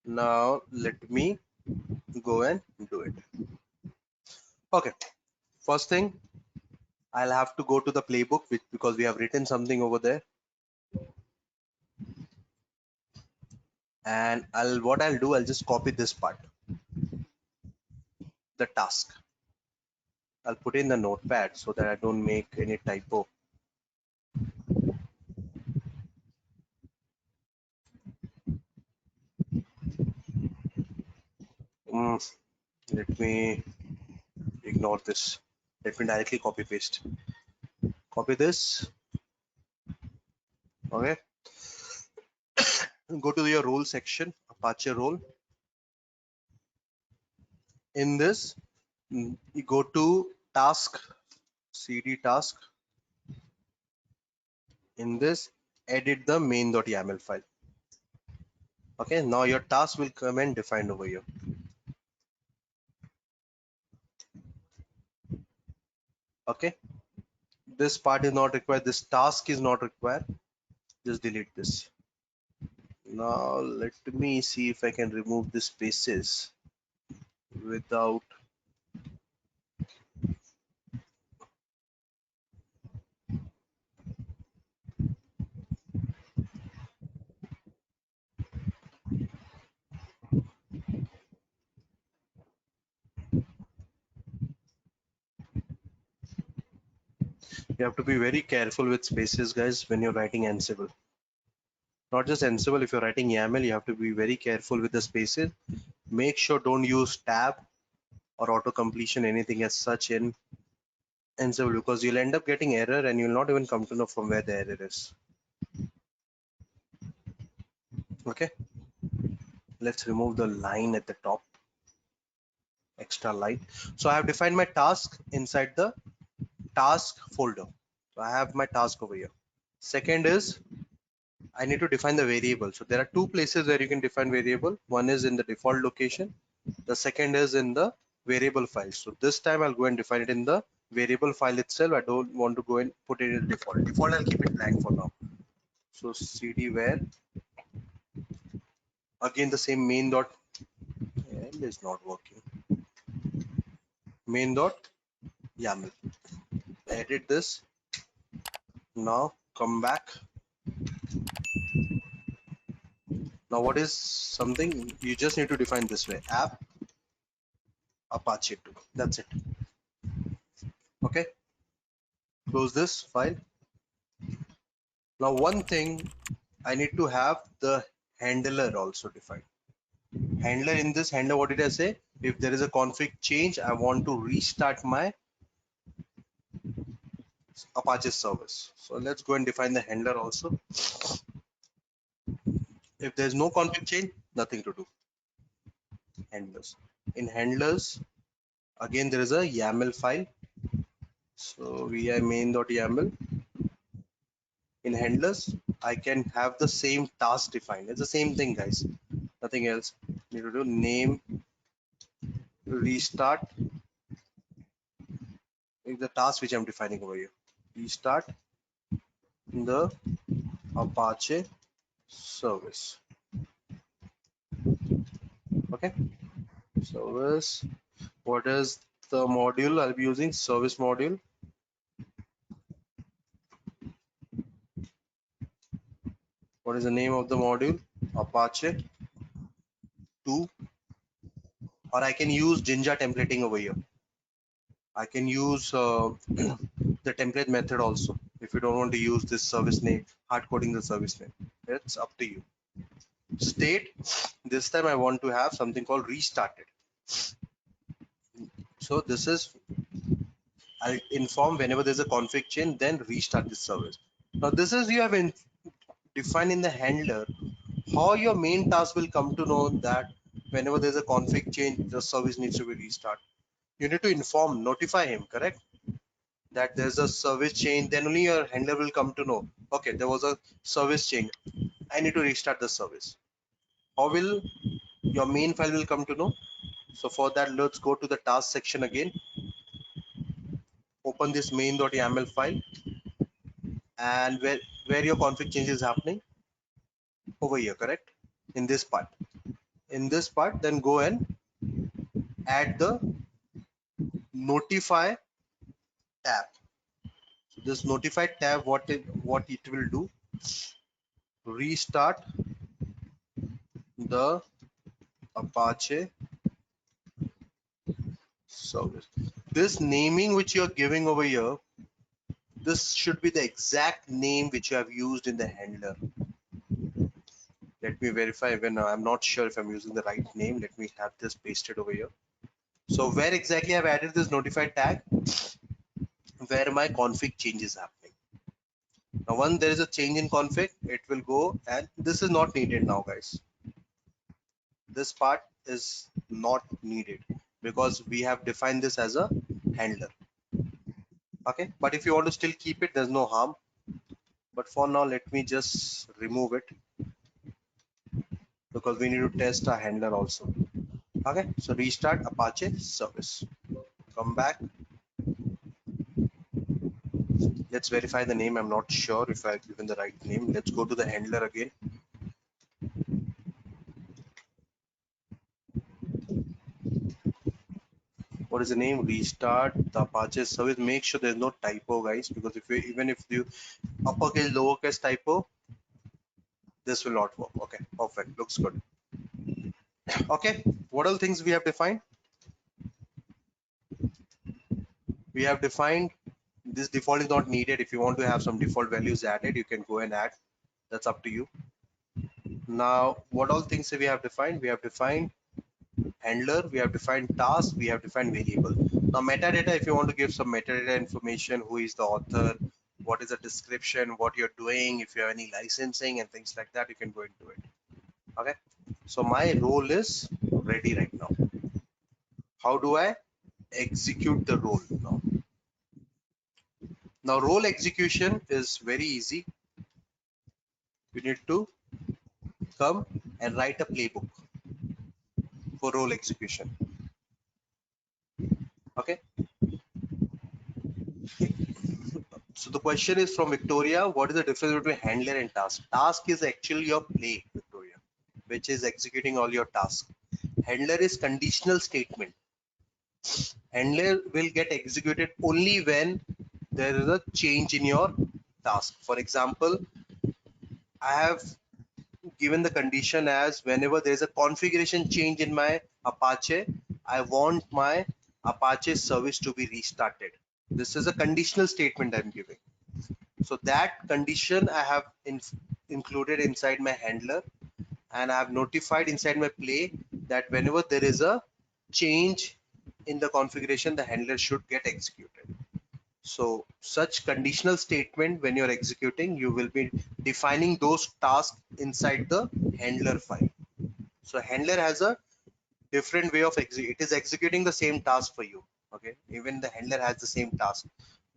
Now let me go and do it. Okay. First thing, I'll have to go to the playbook because we have written something over there. And I'll just copy this part, the task. I'll put in the notepad so that I don't make any typo. Let me ignore this. Let me directly copy paste. Copy this. Okay. Go to your role section, Apache role. In this, you go to task, cd task. In this, edit the main.yaml file. Okay, now your task will come and defined over here. Okay, this part is not required. This task is not required. Just delete this. Now let me see if I can remove the spaces without. You have to be very careful with spaces, guys, when you're writing Ansible. Not just Ansible, if you're writing YAML, you have to be very careful with the spaces. Make sure don't use tab or auto completion, anything as such in Ansible, because you'll end up getting error and you'll not even come to know from where the error is. Okay, let's remove the line at the top, extra line. So I have defined my task inside the task folder. So I have my task over here. Second is I need to define the variable. So there are two places where you can define variable. One is in the default location. The second is in the variable file. So this time I'll go and define it in the variable file itself. I don't want to go and put it in default. Default, I'll keep it blank for now. So cd var Again, the same main dot is not working. Main dot YAML. Edit this. Now come back. Now what is something you just need to define this way: app Apache 2. That's it. Okay. Close this file. Now one thing, I need to have the handler also defined. Handler, in this handler, what did I say? If there is a config change, I want to restart my Apache service. So let's go and define the handler also. If there's no config change, nothing to do. Handlers. In handlers, again there is a YAML file. So vi main.yaml. In handlers, I can have the same task defined. It's the same thing, guys. Nothing else. Need to do name restart is the task which I'm defining over here. Restart the Apache service. Okay. Service. What is the module I'll be using? Service module. What is the name of the module? Apache 2. Or I can use Jinja templating over here. I can use the template method also if you don't want to use this service name, hard coding the service name. It's up to you. State, this time I want to have something called restarted. So this is, I'll inform whenever there's a config change, then restart this service. Now this is, you have defined in the handler how your main task will come to know that whenever there's a config change, the service needs to be restarted. You need to inform, notify him, correct? That there's a service change, then only your handler will come to know, okay, there was a service change, I need to restart the service. How will your main file will come to know? So for that, let's go to the task section again. Open this main.yaml file, and where your config change is happening, over here, correct? In this part. In this part, then go and add the notify tab. So this notify tab, what it will do, restart the Apache service. This naming which you're giving over here, this should be the exact name which you have used in the handler. Let me verify when I'm not sure if I'm using the right name. Let me have this pasted over here. So where exactly I've added this notify tag, where my config change is happening. Now once there is a change in config, it will go, and this is not needed now, guys. This part is not needed because we have defined this as a handler. Okay, but if you want to still keep it, there's no harm. But for now, let me just remove it because we need to test our handler also. Okay, so restart Apache service. Come back. Let's verify the name. I'm not sure if I've given the right name. Let's go to the handler again. What is the name? Restart the Apache service. Make sure there's no typo, guys, because if you, even if you uppercase, lowercase typo, this will not work. Okay, perfect. Looks good. Okay, what all things we have defined? We have defined this default is not needed. If you want to have some default values added, you can go and add. That's up to you. Now, what all things we have defined? We have defined handler, we have defined task, we have defined variable. Now metadata, if you want to give some metadata information, who is the author, what is the description, what you're doing, if you have any licensing and things like that, you can go into it. Okay, so my role is ready right now. How do I execute the role now? Now role execution is very easy. You need to come and write a playbook for role execution. Okay, so the question is from Victoria, what is the difference between handler and task? Task is actually your play, Victoria. which is executing all your tasks. Handler is conditional statement. Handler will get executed only when there is a change in your task. For example, I have given the condition as whenever there is a configuration change in my Apache, I want my Apache service to be restarted. This is a conditional statement I'm giving. So that condition I have included inside my handler, and I have notified inside my play that whenever there is a change in the configuration, the handler should get executed. So such conditional statement, when you're executing, you will be defining those tasks inside the handler file. So handler has a different way of it is executing the same task for you. Okay, even the handler has the same task,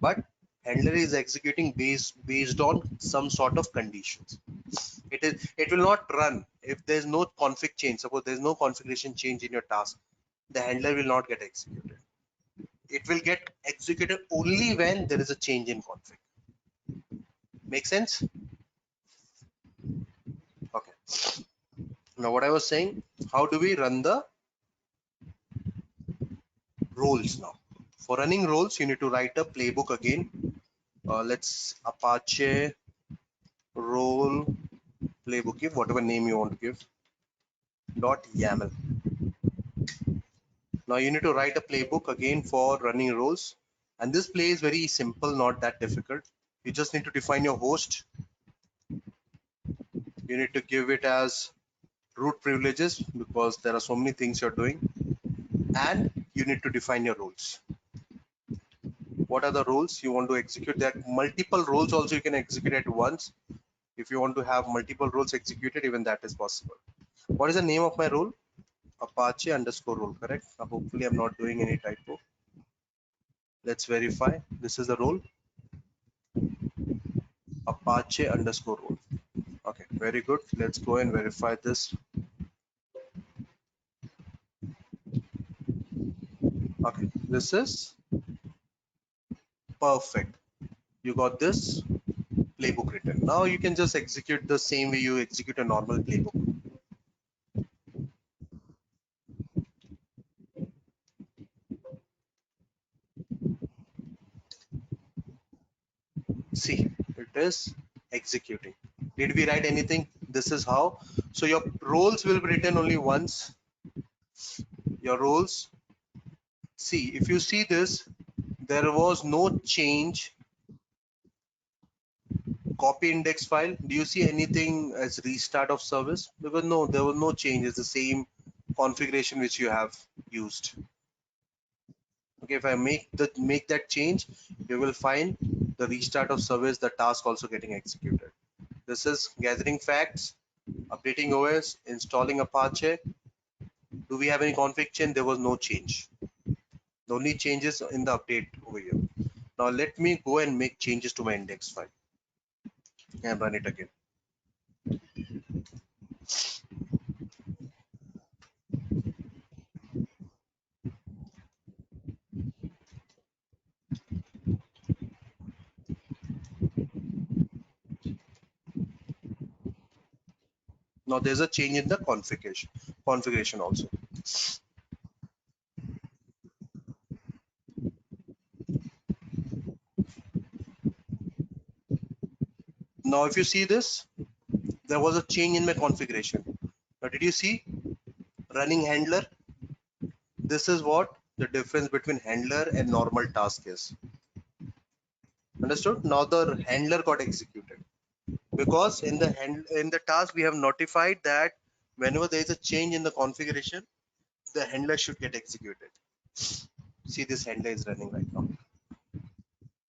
but handler is executing based on some sort of conditions. It will not run if there's no config change. Suppose there's no configuration change in your task, the handler will not get executed. It will get executed only when there is a change in config. Make sense? Okay. Now what I was saying, how do we run the roles now? For running roles, you need to write a playbook again. Let's Apache role playbook, give whatever name you want to give, .yaml. Now you need to write a playbook again for running roles. And this play is very simple, not that difficult. You just need to define your host. You need to give it as root privileges because there are so many things you're doing. And you need to define your roles. What are the roles you want to execute? There are multiple roles also you can execute at once. If you want to have multiple roles executed, even that is possible. What is the name of my role? Apache underscore role, correct? Now, hopefully I'm not doing any typo. Let's verify. This is the role, Apache underscore role. Okay, very good. Let's go and verify this. Okay, this is perfect. You got this playbook written. Now you can just execute the same way you execute a normal playbook. See, it is executing. Did we write anything? This is how. So your roles will be written only once. Your roles. See, if you see this, there was no change. Copy index file. Do you see anything as restart of service? Because no, there was no change. It's the same configuration which you have used. Okay, if I make that change, you will find the restart of service, the task also getting executed. This is gathering facts, updating OS, installing Apache. Do we have any config change? There was no change. The only changes in the update over here. Now let me go and make changes to my index file and run it again. Now there's a change in the configuration also. Now if you see this, there was a change in my configuration. Now did you see running handler? This is what the difference between handler and normal task is. Understood? Now the handler got executed because in the task we have notified that whenever there is a change in the configuration, the handler should get executed. See, this handler is running right now.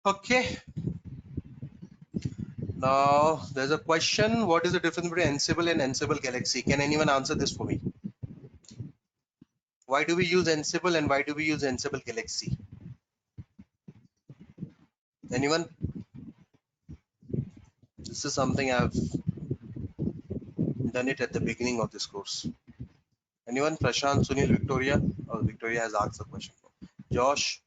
Okay. Now there's a question. What is the difference between Ansible and Ansible Galaxy? Can anyone answer this for me? Why do we use Ansible and why do we use Ansible Galaxy? Anyone? This is something I've done it at the beginning of this course. Anyone? Prashant, Sunil, Victoria? Oh, Victoria has asked the question. Josh?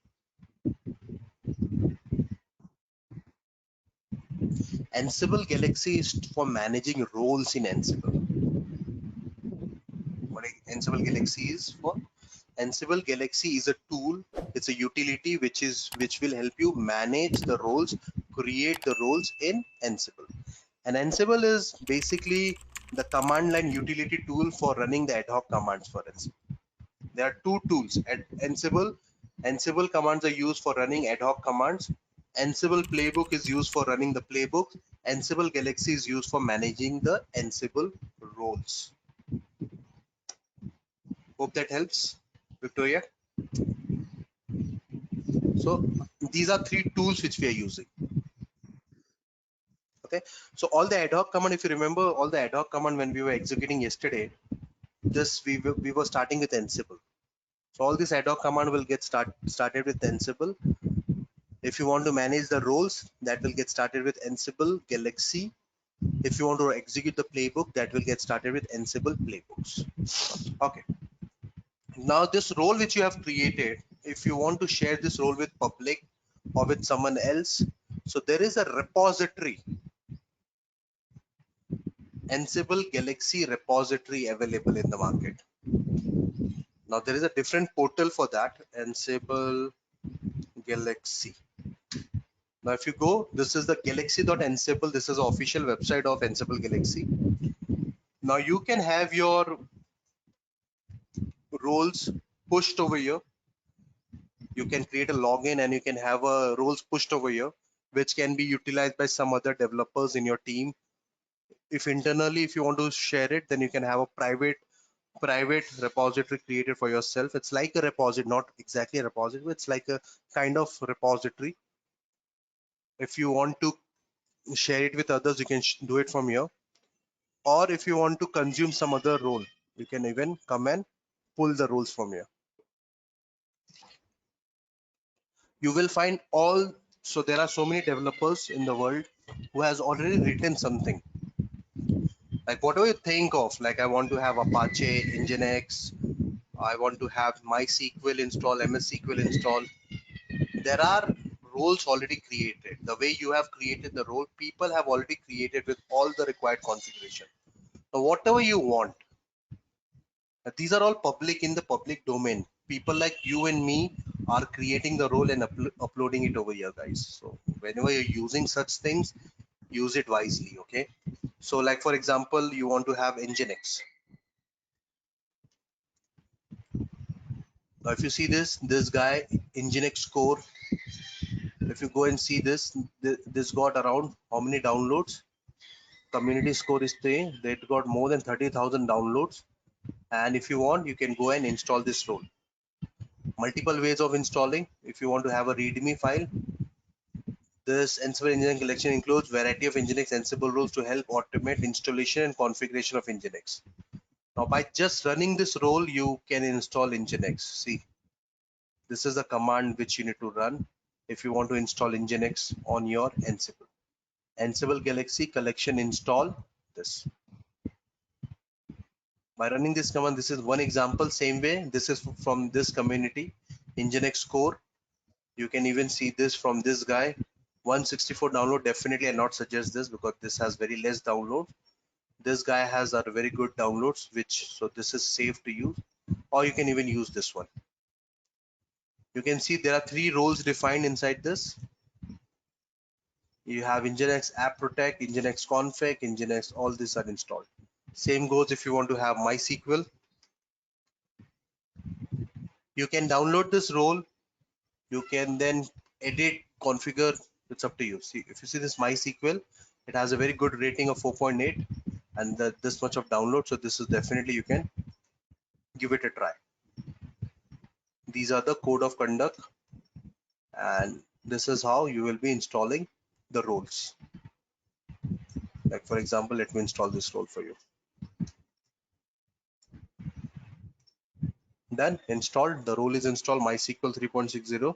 Ansible Galaxy is for managing roles in Ansible. What Ansible Galaxy is for? Ansible Galaxy is a tool. It's a utility which will help you manage the roles, create the roles in Ansible. And Ansible is basically the command line utility tool for running the ad hoc commands for Ansible. There are two tools at Ansible. Ansible commands are used for running ad hoc commands. Ansible playbook is used for running the playbook. Ansible Galaxy is used for managing the Ansible roles. Hope that helps, Victoria. So these are three tools which we are using. Okay. So all the ad hoc command, if you remember all the ad hoc command when we were executing yesterday, this we were starting with Ansible. So all this ad hoc command will get started with Ansible. If you want to manage the roles, that will get started with Ansible Galaxy. If you want to execute the playbook, that will get started with Ansible playbooks. Okay. Now this role which you have created, if you want to share this role with public or with someone else, so there is a repository, Ansible Galaxy repository available in the market. Now there is a different portal for that, Ansible Galaxy. Now if you go, this is the galaxy.ansible. This is the official website of Ansible Galaxy. Now you can have your roles pushed over here. You can create a login and you can have roles pushed over here, which can be utilized by some other developers in your team. If internally, if you want to share it, then you can have a private repository created for yourself. It's like a repository, not exactly a repository, but it's like a kind of repository. If you want to share it with others, you can do it from here. Or if you want to consume some other role, you can even come and pull the roles from here. You will find all, so there are so many developers in the world who has already written something. Like whatever you think of, like I want to have Apache, Nginx, I want to have MySQL install, MS SQL install. There are roles already created. The way you have created the role, people have already created with all the required configuration. So whatever you want, these are all public in the public domain. People like you and me are creating the role and uploading it over here, guys. So whenever you're using such things, use it wisely, okay? So like for example, you want to have Nginx. Now if you see this guy, Nginx core, if you go and see this got around how many downloads? Community score is 3. They got more than 30,000 downloads. And if you want, you can go and install this role. Multiple ways of installing. If you want to have a README file, this Ansible Engineering collection includes variety of Nginx Ansible rules to help automate installation and configuration of Nginx. Now, by just running this role, you can install Nginx. See, this is the command which you need to run if you want to install Nginx on your Ansible. Ansible Galaxy collection install this. By running this command, this is one example. Same way, this is from this community, Nginx core. You can even see this from this guy. 164 download. Definitely, I not suggest this because this has very less download. This guy has a very good downloads, so this is safe to use. Or you can even use this one. You can see there are 3 roles defined inside this. You have Nginx app protect, Nginx config, Nginx, all these are installed. Same goes if you want to have MySQL. You can download this role. You can then edit, configure. It's up to you. See, if you see this MySQL, it has a very good rating of 4.8 and this much of download. So this is definitely, you can give it a try. These are the code of conduct, and this is how you will be installing the roles. Like for example, let me install this role for you. Then installed, the role is installed, MySQL 3.60.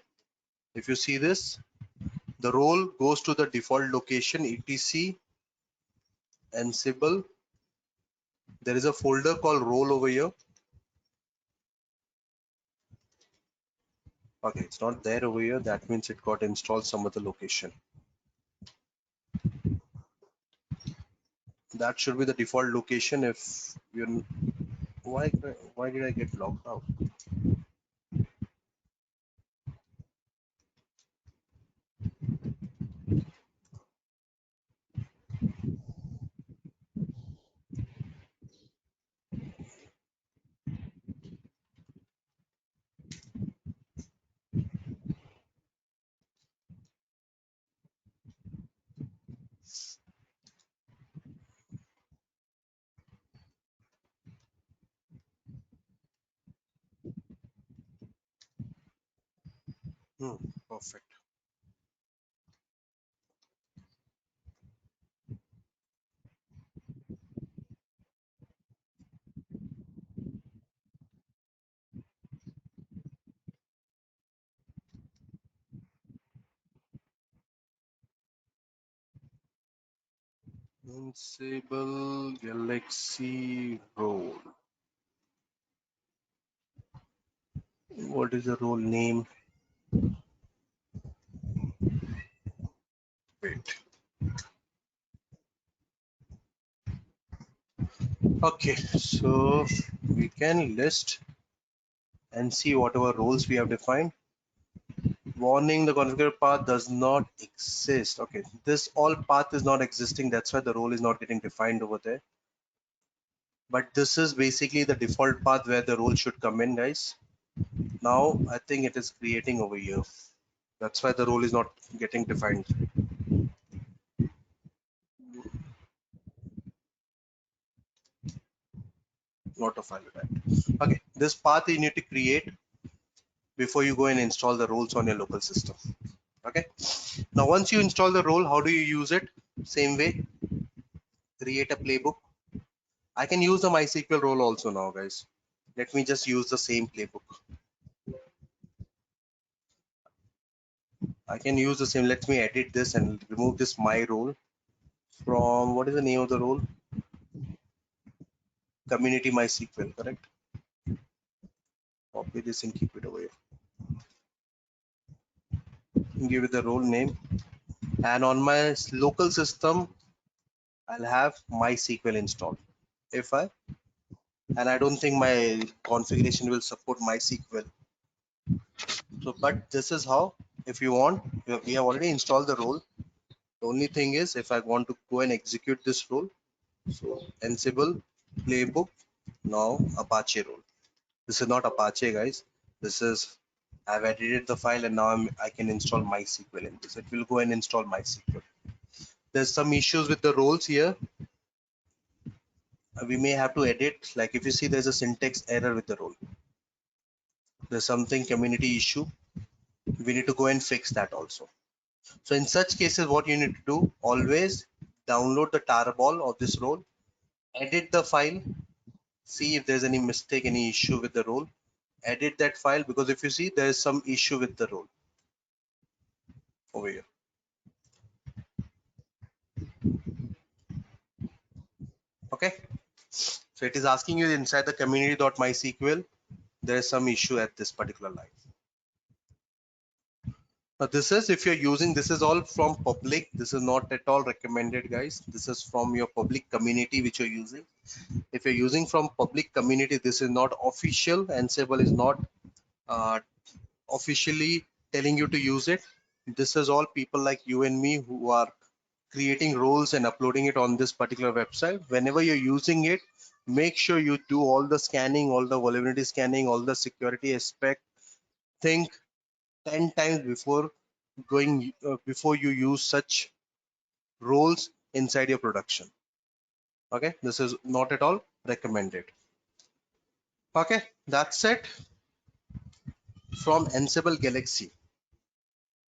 If you see this, the role goes to the default location, etc Ansible. There is a folder called role over here. Okay, it's not there over here. That means it got installed some other location. That should be the default location. If you Why did I get locked out? Perfect. Ansible Galaxy role. What is the role name? Wait. Okay, so we can list and see whatever roles we have defined. Warning, the configure path does not exist. Okay, this all path is not existing. That's why the role is not getting defined over there. But this is basically the default path where the role should come in, guys. Now I think it is creating over here. That's why the role is not getting defined. Not a file that. Okay, this path you need to create before you go and install the roles on your local system. Okay, now once you install the role, how do you use it? Same way, create a playbook. I can use the MySQL role also now, guys. Let me just use the same playbook. I can use the same. Let me edit this and remove this my role from, what is the name of the role? Community MySQL, correct? Copy this and keep it away. Give it the role name. And on my local system, I'll have MySQL installed. If I, and I don't think my configuration will support MySQL. So, but this is how, if you want, we have already installed the role. The only thing is, if I want to go and execute this role, so Ansible playbook, now Apache role. This is not Apache, guys. This is, I've edited the file and now I can install MySQL in this. It will go and install MySQL. There's some issues with the roles here. We may have to edit. Like if you see, there's a syntax error with the role. There's something community issue. We need to go and fix that also. So in such cases, what you need to do, always download the tarball of this role, edit the file, see if there's any mistake, any issue with the role, edit that file, because if you see there is some issue with the role over here. Okay, so it is asking you inside the community.mysql, there is some issue at this particular line. Now this is, if you're using, this is all from public, this is not at all recommended, guys. This is from your public community which you're using. If you're using from public community, this is not official. Ansible is not officially telling you to use it. This is all people like you and me who are creating roles and uploading it on this particular website. Whenever you're using it, make sure you do all the scanning, all the vulnerability scanning, all the security aspect. Think 10 times before going, before you use such roles inside your production. Okay, this is not at all recommended. Okay, that's it from Ansible Galaxy.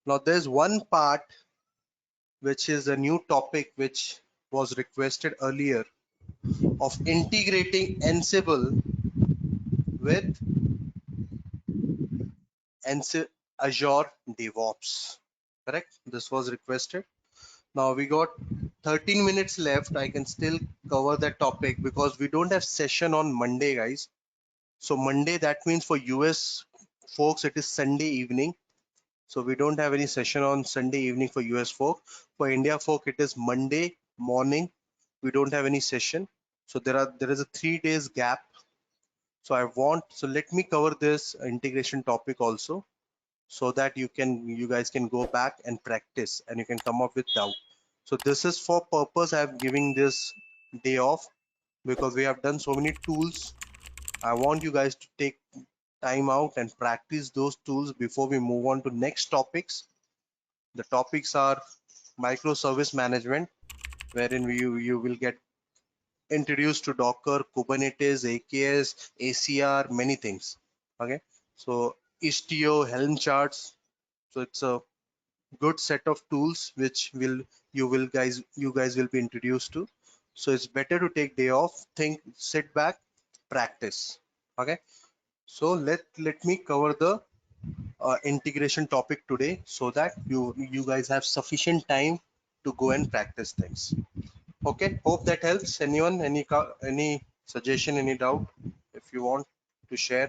Now there's one part which is a new topic which was requested earlier, of integrating Ansible with Azure DevOps. Correct? This was requested. Now we got 13 minutes left. I can still cover that topic because we don't have session on Monday, guys. So Monday, that means for US folks, it is Sunday evening. So we don't have any session on Sunday evening for US folk. For India folk, it is Monday morning. We don't have any session. So there is a 3 days gap So let me cover this integration topic also, so that you guys can go back and practice and you can come up with doubt. So this is for purpose I am giving this day off, because we have done so many tools. I want you guys to take time out and practice those tools before we move on to next topics. The topics are microservice management, wherein you will get introduced to Docker, Kubernetes, AKS, ACR, many things. Okay, so Istio, Helm charts. So it's a good set of tools which you guys will be introduced to. So it's better to take day off, think, sit back, practice. Okay, so let me cover the integration topic today, so that you guys have sufficient time to go and practice things. Okay, hope that helps. Anyone, any suggestion, any doubt, if you want to share?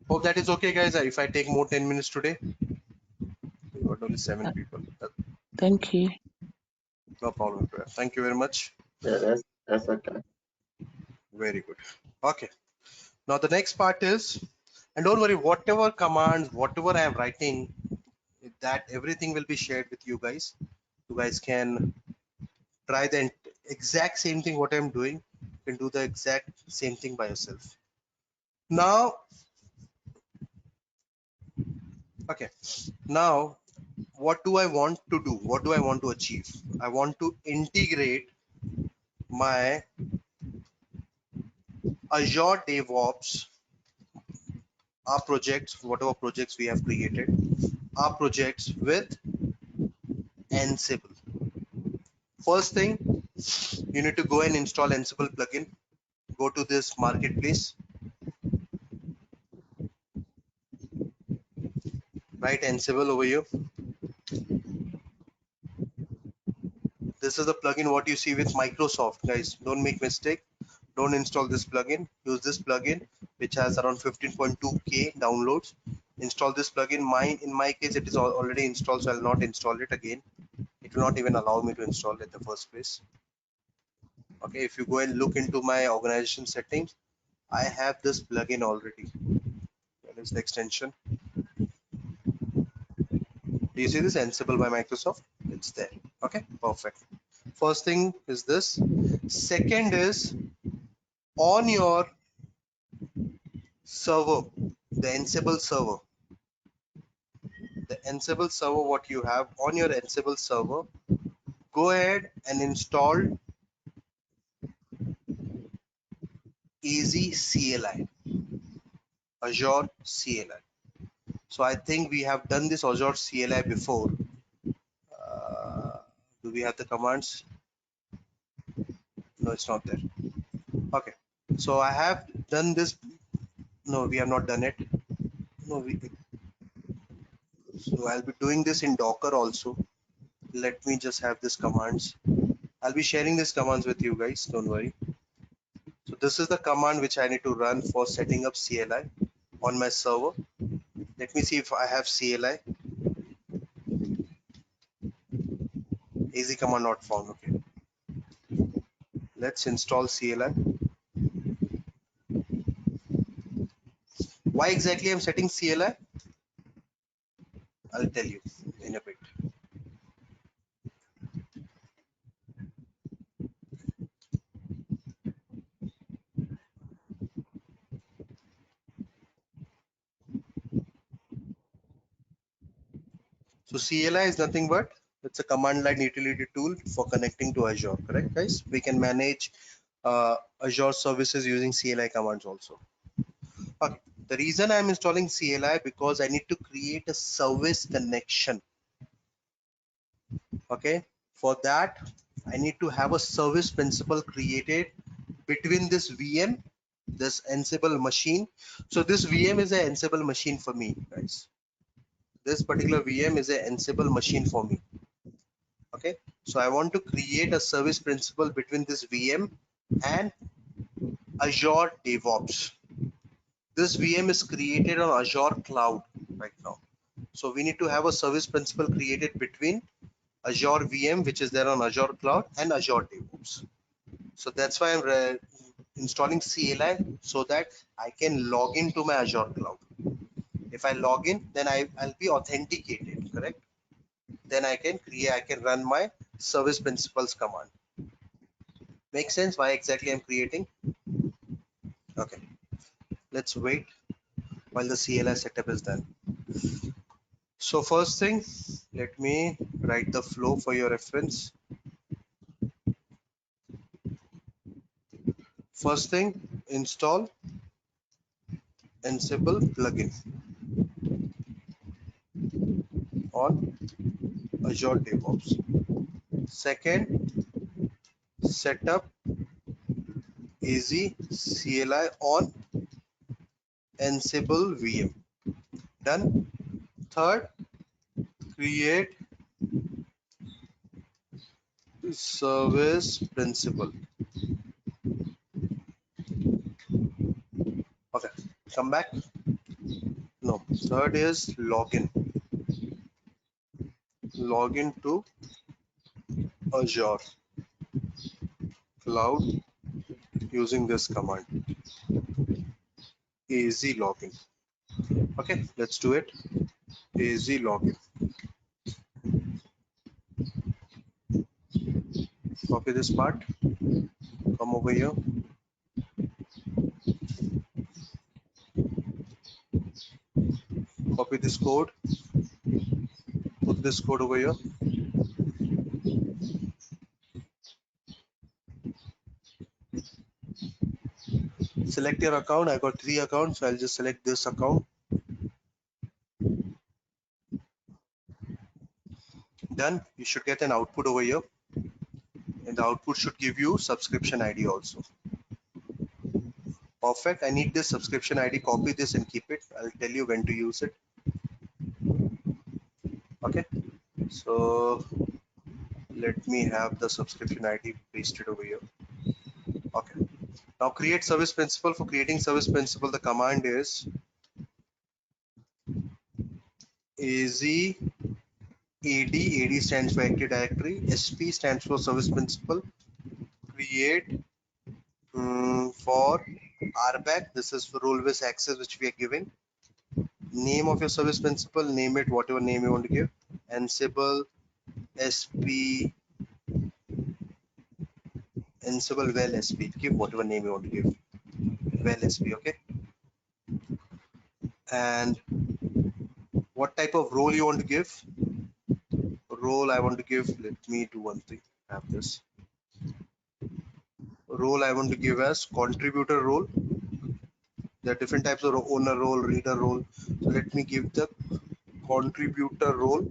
Hope that is okay, guys. If I take more 10 minutes today, we got only 7 people. Thank you. No problem. Thank you very much. Yeah, that's okay. Very good. Okay. Now the next part is, and don't worry, whatever commands, whatever I am writing, that everything will be shared with you guys. You guys can try the exact same thing what I'm doing. You can do the exact same thing by yourself. Now, okay. Now, what do I want to do? What do I want to achieve? I want to integrate my Azure DevOps, our projects, whatever projects we have created, our projects with Ansible. First thing, you need to go and install Ansible plugin. Go to this marketplace, write Ansible over here. This is the plugin what you see with Microsoft, guys. Don't make mistake. Don't install this plugin. Use this plugin, which has around 15.2K downloads. Install this plugin. In my case, it is already installed, so I'll not install it again. It will not even allow me to install it in the first place. Okay, if you go and look into my organization settings, I have this plugin already. That is the extension. Do you see this Ansible by Microsoft? It's there. Okay, perfect. First thing is this. Second is, on your server, the Ansible server, what you have on your Ansible server, go ahead and install Easy CLI, Azure CLI. So I think we have done this Azure CLI before. Do we have the commands? No, it's not there. Okay, so I have done this. No, we have not done it. No, so I'll be doing this in Docker also. Let me just have this commands. I'll be sharing these commands with you guys, don't worry. So this is the command which I need to run for setting up CLI on my server. Let me see if I have CLI. Easy command not found. Okay, let's install CLI. Why exactly I'm setting CLI? I'll tell you in a bit. So CLI is nothing but it's a command line utility tool for connecting to Azure, correct guys? We can manage Azure services using CLI commands also. Okay. The reason I'm installing CLI, because I need to create a service connection. Okay. For that, I need to have a service principal created between this VM, this Ansible machine. So this VM is an Ansible machine for me, guys. This particular VM is an Ansible machine for me. Okay, so I want to create a service principal between this VM and Azure DevOps. This VM is created on Azure Cloud right now. So we need to have a service principal created between Azure VM, which is there on Azure Cloud, and Azure DevOps. So that's why I'm installing CLI so that I can log into my Azure cloud. If I log in, then I'll be authenticated, correct? Then I can run my service principals command. Make sense why exactly I'm creating? Okay, let's wait while the CLI setup is done. So first thing, let me write the flow for your reference. First thing, install Ansible plugin on Azure DevOps. Second, set up AZ CLI on Ansible VM. Done. Third, create service principal. Okay, come back. No, third is login. Login to Azure cloud using this command, AZ login. Okay, let's do it. AZ login. Copy this part. Come over here. Copy this code. Put this code over here. Select your account. I got 3 accounts, so I'll just select this account. Done. You should get an output over here, and the output should give you subscription ID also. Perfect. I need this subscription ID. Copy this and keep it. I'll tell you when to use it. Okay. So let me have the subscription ID pasted over here. Okay. Now create service principal. For creating service principal, the command is AZ AD stands for Active Directory, SP stands for service principal, create for RBAC, this is for role-based access which we are giving. Name of your service principal, name it whatever name you want to give. Ansible SP, Ansible Well SP, give whatever name you want to give. Well SP, okay. And what type of role you want to give? Role I want to give, let me do one thing, have this. Role I want to give as contributor role. There are different types of owner role, reader role. So let me give the contributor role,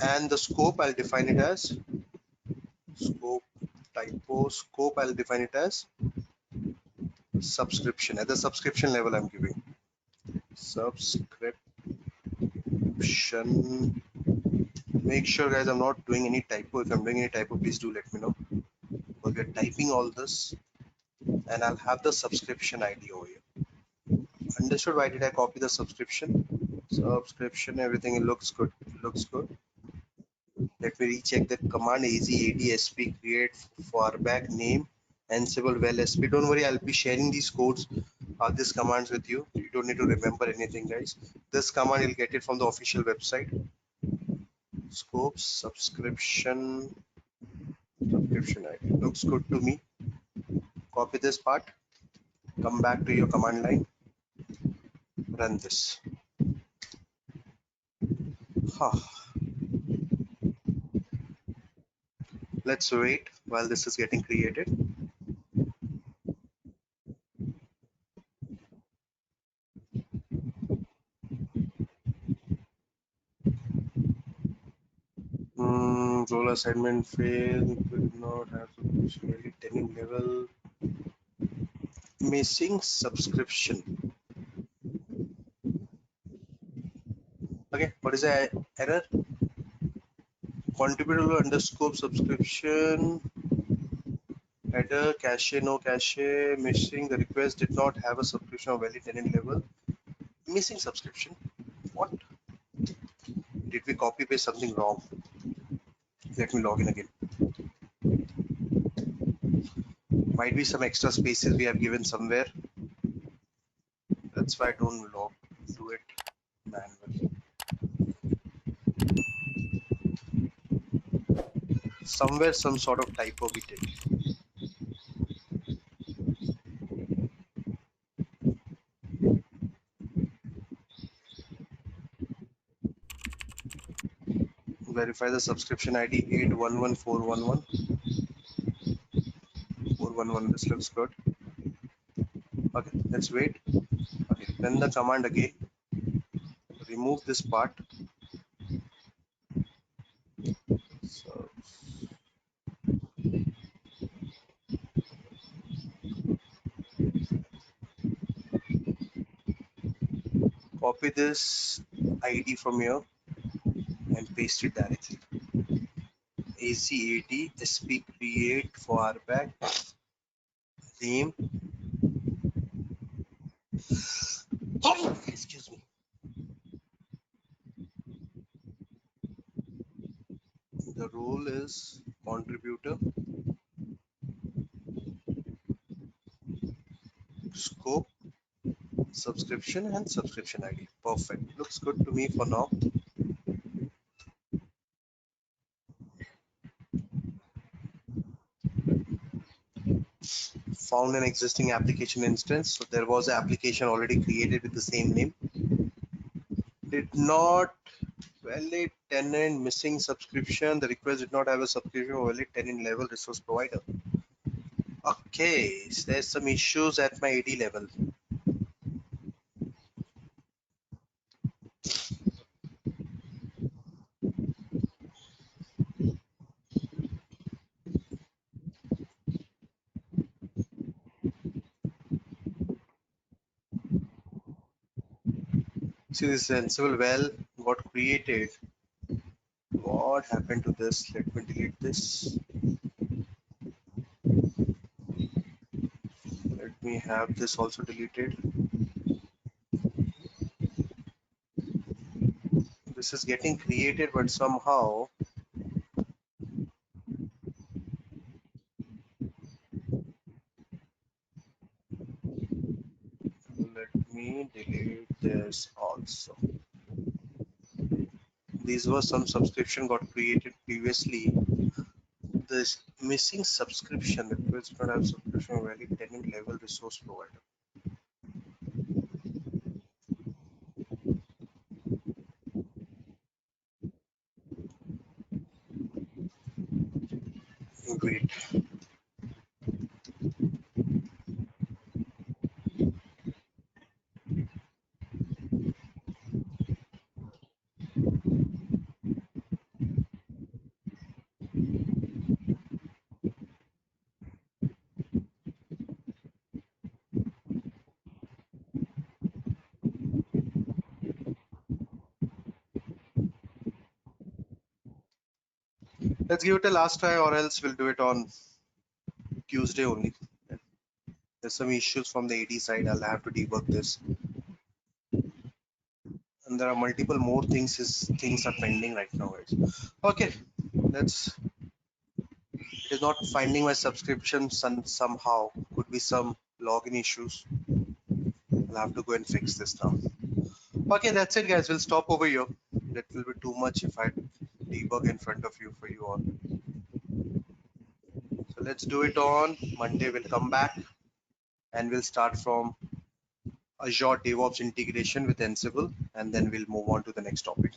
and the scope I'll define it as scope scope I'll define it as subscription. At the subscription level I'm giving subscription. Make sure guys I'm not doing any typo. If I'm doing any typo, please do let me know, because we're typing all this. And I'll have the subscription ID over here. Understood? Why did I copy the subscription? Everything, it looks good. Let me recheck that command. AZADSP create fallback name Ansible well SP. Don't worry, I'll be sharing these codes, these commands with you. You don't need to remember anything, guys. This command you'll get it from the official website. Scope subscription ID looks good to me. Copy this part. Come back to your command line. Run this. Let's wait while this is getting created. Role assignment failed. Could not have really telling level. Missing subscription. Okay, what is the error? Contributor underscore subscription. Header cache, no cache. Missing. The request did not have a subscription of valid tenant level. Missing subscription. What? Did we copy paste something wrong? Let me log in again. might be some extra spaces we have given somewhere. That's why I don't do it manually. Somewhere some sort of typo we did. Verify the subscription ID 811411. 411. This looks good. Okay, let's wait. Okay, run the command again. Remove this part. So copy this ID from here and paste it directly. ACAT SP create for back name. Excuse me. The role is contributor. Scope, subscription, and subscription ID. Perfect. Looks good to me for now. Found an existing application instance. So there was an application already created with the same name. Did not valid tenant missing subscription. The request did not have a subscription valid tenant level resource provider. Okay, so there's some issues at my AD level. See, this Ansible well got created. What happened to this? Let me delete this. Let me have this also deleted. This is getting created, but somehow let me delete this also. These were some subscription got created previously. This missing subscription request not have subscription valid tenant level resource provider. Wait. Let's give it a last try, or else we'll do it on Tuesday only. There's some issues from the AD side. I'll have to debug this. And there are multiple more things are pending right now, guys. Okay, let's. It is not finding my subscription somehow. Could be some login issues. I'll have to go and fix this now. Okay, that's it, guys. We'll stop over here. That will be too much if I debug in front of you for you all. So let's do it on Monday. We'll come back and we'll start from Azure DevOps integration with Ansible, and then we'll move on to the next topic.